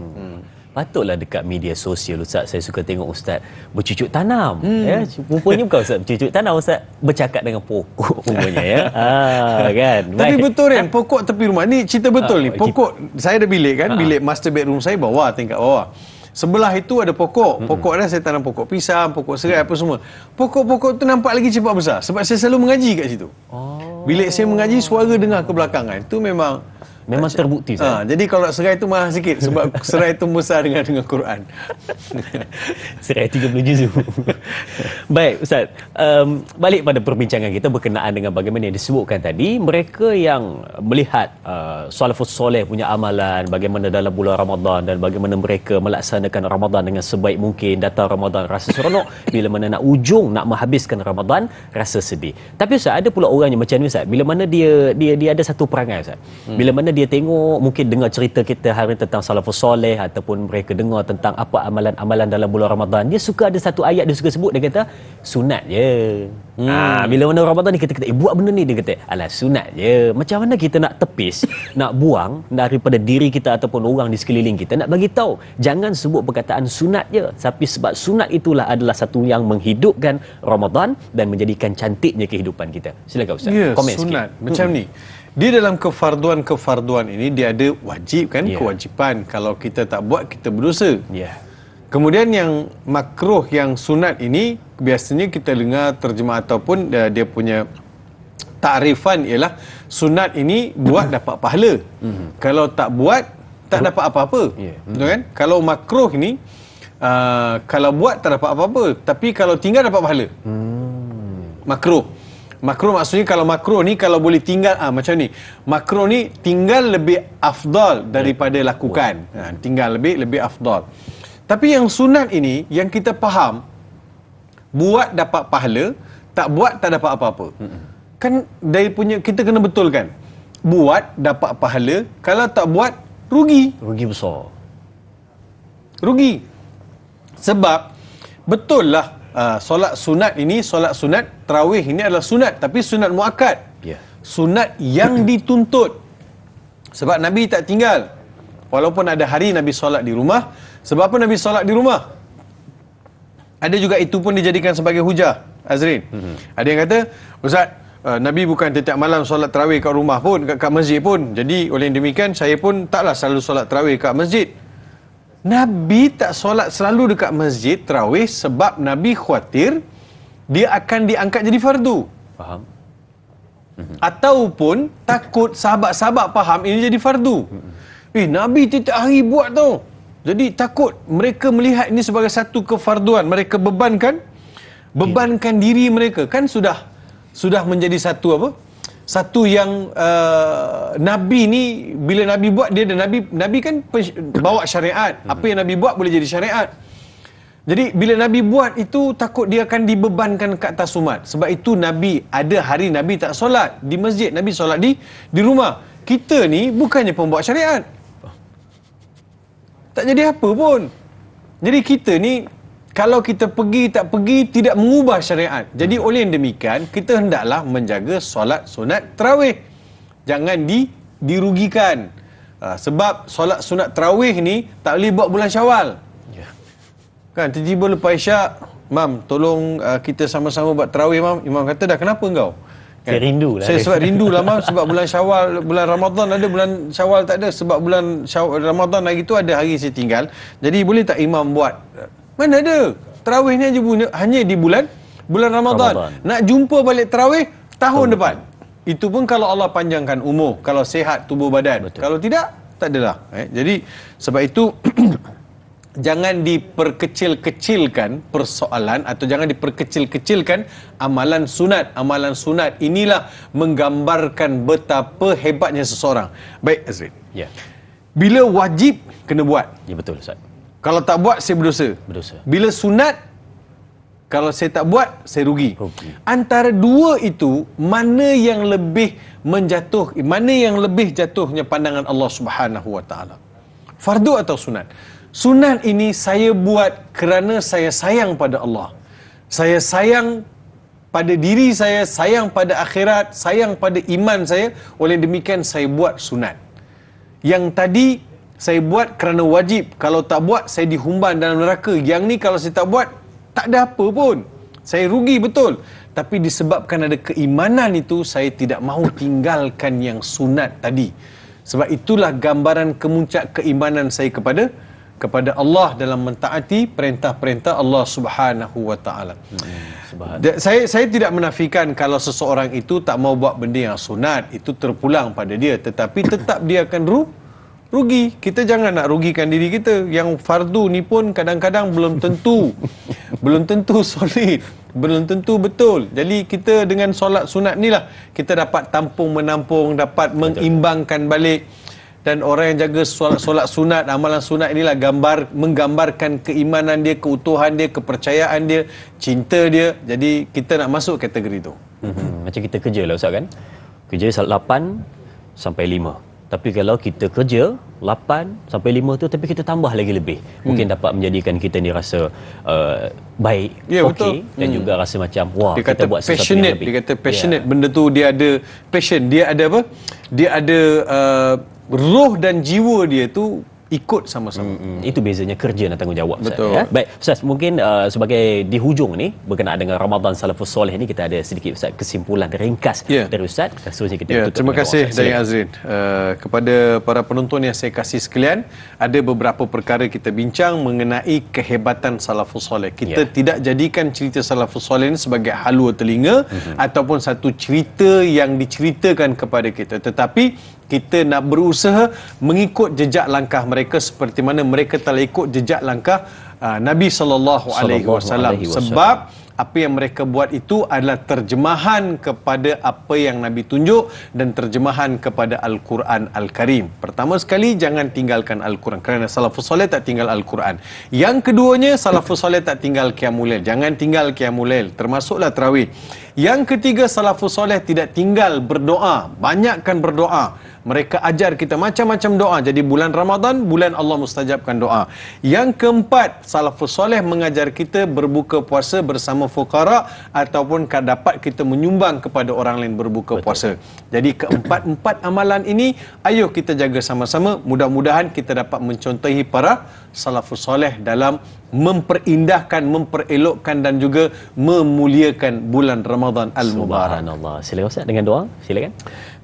Patutlah dekat media sosial Ustaz, saya suka tengok Ustaz bercucuk tanam. Ya, rupanya bukan Ustaz bercucuk tanam, Ustaz bercakap dengan pokok rupanya ya. Kan. Tapi betul kan, pokok tepi rumah ni cerita betul ni. Pokok, saya ada bilik kan, bilik master bedroom saya bawah, tingkat bawah. Sebelah itu ada pokok. Pokok saya tanam pokok pisang, pokok serai apa semua. Pokok-pokok tu nampak lagi cepat besar sebab saya selalu mengaji kat situ. Bilik saya mengaji, suara dengar ke belakang kan. Itu memang terbukti. Jadi kalau serai itu mahal sikit sebab serai itu besar dengan Quran. Serai 30 juzuk. Baik Ustaz, balik pada perbincangan kita berkenaan dengan bagaimana yang disebutkan tadi, mereka yang melihat salafus soleh punya amalan, bagaimana dalam bulan Ramadan dan bagaimana mereka melaksanakan Ramadan dengan sebaik mungkin. Datang Ramadan rasa seronok, bila mana nak menghabiskan Ramadan rasa sedih. Tapi Ustaz, ada pula orang yang macam ni Ustaz, bila mana dia ada satu perangai Ustaz. Bila mana dia tengok, mungkin dengar cerita kita hari tentang salafus soleh ataupun mereka dengar tentang apa amalan-amalan dalam bulan Ramadan, dia suka ada satu ayat dia suka sebut, dia kata sunat je. Bila mana Ramadan ni kita kata buat benda ni, dia kata alah sunat je. Macam mana kita nak tepis, nak buang daripada diri kita ataupun orang di sekeliling kita, nak bagi tahu jangan sebut perkataan sunat je, tapi sebab sunat itulah adalah satu yang menghidupkan Ramadan dan menjadikan cantiknya kehidupan kita. Silakan Ustaz, komen sunat sikit. macam ni. Dia dalam kefarduan ini dia ada wajib kan, kewajipan. Kalau kita tak buat, kita berdosa. Kemudian yang makruh, yang sunat ini biasanya kita dengar terjemah ataupun dia punya takrifan ialah sunat ini buat dapat pahala. Kalau tak buat tak dapat apa-apa. Betul kan? Kalau makruh ini kalau buat tak dapat apa-apa, tapi kalau tinggal dapat pahala. Makruh maksudnya, kalau makruh ni kalau boleh tinggal macam ni. Makruh ni tinggal lebih afdal daripada lakukan. Tinggal lebih afdal. Tapi yang sunat ini yang kita faham, buat dapat pahala, tak buat tak dapat apa-apa. Kan dari punya kita kena betulkan. Buat dapat pahala, kalau tak buat rugi. Rugi besar. Rugi. Sebab betul lah solat sunat ini, solat sunat tarawih ini adalah sunat, tapi sunat muakkad. Sunat yang dituntut. Sebab Nabi tak tinggal. Walaupun ada hari Nabi solat di rumah. Sebab apa Nabi solat di rumah? Ada juga itu pun dijadikan sebagai hujah, Azrin. Ada yang kata, Ustaz, Nabi bukan setiap malam solat tarawih kat rumah pun, kat masjid pun. Jadi oleh demikian saya pun taklah selalu solat tarawih kat masjid. Nabi tak solat selalu dekat masjid tarawih sebab Nabi khawatir dia akan diangkat jadi fardu. Faham. Ataupun takut sahabat-sahabat faham ini jadi fardu. Nabi tiap hari buat tau. Jadi takut mereka melihat ini sebagai satu kefarduan. Mereka bebankan diri mereka. Kan sudah menjadi satu apa? Satu yang Nabi ni, bila Nabi buat, dia ada Nabi kan bawa syariat. Apa yang Nabi buat boleh jadi syariat. Jadi bila Nabi buat itu, takut dia akan dibebankan ke atas umat. Sebab itu Nabi, ada hari Nabi tak solat di masjid, Nabi solat di rumah. Kita ni bukannya pembuat syariat, tak jadi apa pun. Jadi kita ni, kalau kita pergi tak pergi, tidak mengubah syariat. Jadi oleh yang demikian, kita hendaklah menjaga solat sunat tarawih. Jangan dirugikan. Sebab solat sunat tarawih ni tak boleh buat bulan Syawal. Kan tiba-tiba lepas Isyak, Mam, tolong kita sama-sama buat tarawih, Mam. Imam kata, dah kenapa kau? Saya rindu lah. Saya sebab rindu lah, Mam. Sebab bulan Syawal, bulan Ramadan ada, bulan Syawal tak ada. Sebab bulan Ramadan hari tu ada hari saya tinggal. Jadi boleh tak imam buat? Mana ada? Tarawih ni hanya di bulan Ramadan. Nak jumpa balik tarawih tahun depan. Itu pun kalau Allah panjangkan umur, kalau sihat tubuh badan. Betul. Kalau tidak, tak adalah. Jadi sebab itu jangan diperkecil-kecilkan persoalan, atau jangan diperkecil-kecilkan amalan sunat. Amalan sunat inilah menggambarkan betapa hebatnya seseorang. Baik, Azrin. Ya. Bila wajib, kena buat. Ya, betul, Ustaz. Kalau tak buat, saya berdosa. Bila sunat, kalau saya tak buat, saya rugi. Antara dua itu, mana yang lebih jatuhnya pandangan Allah Subhanahu Wa Taala? Fardu atau sunat? Sunat ini saya buat kerana saya sayang pada Allah. Saya sayang pada diri saya, sayang pada akhirat, sayang pada iman saya. Oleh demikian saya buat sunat. Yang tadi saya buat kerana wajib. Kalau tak buat, saya dihumban dalam neraka. Yang ni kalau saya tak buat, tak ada apa pun. Saya rugi betul. Tapi disebabkan ada keimanan itu, saya tidak mahu tinggalkan yang sunat tadi. Sebab itulah gambaran kemuncak keimanan saya kepada Allah dalam mentaati perintah-perintah Allah Subhanahu Wa Taala. Saya tidak menafikan kalau seseorang itu tak mau buat benda yang sunat, itu terpulang pada dia, tetapi tetap dia akan rugi. Kita jangan nak rugikan diri kita. Yang fardu ni pun kadang-kadang belum tentu solid, belum tentu betul. Jadi kita dengan solat sunat ni lah kita dapat menampung, dapat mengimbangkan balik. Dan orang yang jaga solat sunat, amalan sunat inilah menggambarkan keimanan dia, keutuhan dia, kepercayaan dia, cinta dia. Jadi kita nak masuk kategori tu. Macam kita kerja lah, Ustaz, kan? Kerja 8 sampai 5. Tapi kalau kita kerja 8 sampai 5 tu, tapi kita tambah lagi lebih, mungkin dapat menjadikan kita ni rasa baik, okey, dan juga rasa macam wah, dia kita buat sesuatu yang lebih. Dia kata passionate, benda tu dia ada passion, dia ada apa? Dia ada roh dan jiwa dia tu ikut sama-sama. Itu bezanya kerja dan tanggungjawab, Ustaz. Betul. Ya? Baik, Ustaz, mungkin sebagai di hujung ni berkenaan dengan Ramadan Salafus Soleh ni, kita ada sedikit, Ustaz, kesimpulan ringkas dari Ustaz. Seterusnya kita tutup. Terima kasih Dayan Azrin. Kepada para penonton yang saya kasih sekalian, ada beberapa perkara kita bincang mengenai kehebatan Salafus Soleh. Kita tidak jadikan cerita Salafus Soleh ni sebagai halua telinga ataupun satu cerita yang diceritakan kepada kita, tetapi kita nak berusaha mengikut jejak langkah mereka seperti mana mereka telah ikut jejak langkah Nabi sallallahu alaihi wasallam. Sebab apa yang mereka buat itu adalah terjemahan kepada apa yang Nabi tunjuk dan terjemahan kepada Al-Quran Al-Karim. Pertama sekali, jangan tinggalkan Al-Quran, kerana salafus soleh tak tinggal Al-Quran. Yang keduanya, salafus soleh tak tinggal qiyamul lail. Jangan tinggal qiyamul lail, termasuklah tarawih. Yang ketiga, salafus soleh tidak tinggal berdoa. Banyakkan berdoa. Mereka ajar kita macam-macam doa. Jadi bulan Ramadan, bulan Allah mustajabkan doa. Yang keempat, salafus soleh mengajar kita berbuka puasa bersama fuqara, ataupun dapat kita menyumbang kepada orang lain berbuka puasa. Jadi keempat-empat amalan ini, ayo kita jaga sama-sama. Mudah-mudahan kita dapat mencontohi para salafus soleh dalam memperindahkan, memperelokkan dan juga memuliakan bulan Ramadan Al-Mubarak. Subhanallah. Silakan Ustaz dengan doa. Silakan.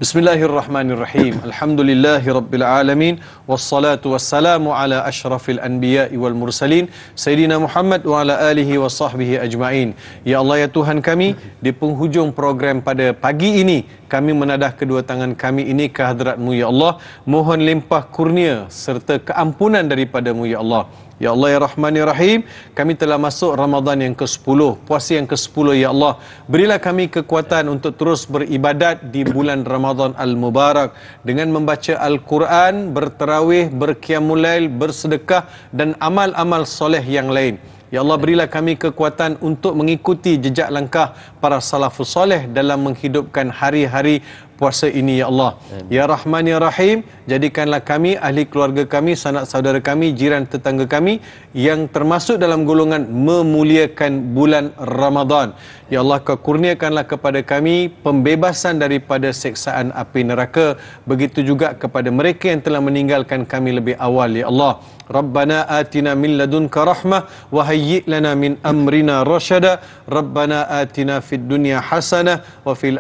Bismillahirrahmanirrahim. Alhamdulillahirabbil alamin wassalatu wassalamu ala asyrafil anbiya'i wal mursalin sayyidina Muhammad wa ala alihi wa sahbihi ajmain. Ya Allah ya Tuhan kami, di penghujung program pada pagi ini kami menadah kedua tangan kami ini ke hadrat-Mu ya Allah, mohon limpah kurnia serta keampunan daripada-Mu ya Allah. Ya Allah ya Rahman ya Rahim, kami telah masuk Ramadan yang ke-10, puasa yang ke-10 ya Allah. Berilah kami kekuatan untuk terus beribadat di bulan Ramadan Al-Mubarak dengan membaca Al-Quran, bertarawih, berqiyamul lail, bersedekah dan amal-amal soleh yang lain. Ya Allah, berilah kami kekuatan untuk mengikuti jejak langkah para salafus soleh dalam menghidupkan hari-hari puasa ini ya Allah. Ya Rahman ya Rahim, jadikanlah kami, ahli keluarga kami, sanak saudara kami, jiran tetangga kami yang termasuk dalam golongan memuliakan bulan Ramadan. Ya Allah, Kau kurniakanlah kepada kami pembebasan daripada seksaan api neraka, begitu juga kepada mereka yang telah meninggalkan kami lebih awal ya Allah. Rabbana atina min ladunka rahmah wa hayyi' lana min amrina rasyada. Rabbana atina fid dunya hasanah wa fil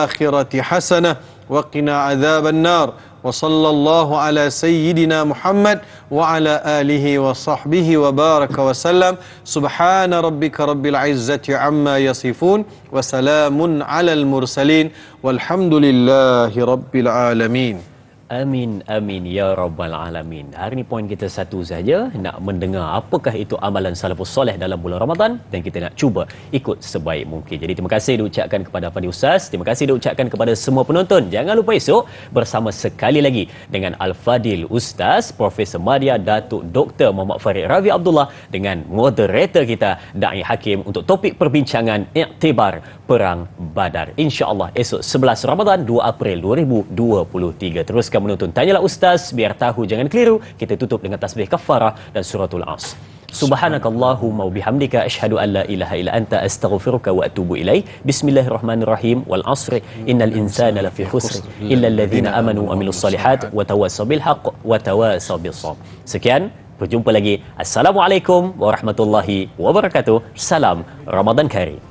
akhirati hasanah wa qina adzaban nar. Wa sallallahu ala sayyidina Muhammad wa ala alihi wa sahbihi wa baraka wa sallam. Subhana rabbika rabbil izzati amma yasifun wa salamun alal mursalin walhamdulillahi rabbil alamin. Amin, amin, ya Rabbal Alamin. Hari ini poin kita satu saja, nak mendengar apakah itu amalan salafus soleh dalam bulan Ramadan, dan kita nak cuba ikut sebaik mungkin. Jadi terima kasih diucapkan kepada Fadil Ustaz, terima kasih diucapkan kepada semua penonton. Jangan lupa esok bersama sekali lagi dengan Al-Fadil Ustaz Profesor Madya Datuk Dr. Muhammad Farid Ravi Abdullah dengan moderator kita Da'i Hakim untuk topik perbincangan Iktibar Perang Badar. InsyaAllah esok 11 Ramadan 2 April 2023. Teruskan menonton Tanyalah Ustaz, biar tahu jangan keliru. Kita tutup dengan tasbih kafarah dan suratul As. Subhanakallahumma wa bihamdika asyhadu an la ilaha illa anta astaghfiruka wa atubu ilaik. Bismillahirrahmanirrahim. Wal 'asri innal insana lafi khusr illa alladhina amanu wa amilus solihat wa tawassaw bil haqq wa tawassaw bis sabr. Sekian, berjumpa lagi. Assalamualaikum warahmatullahi wabarakatuh. Salam Ramadan Karim.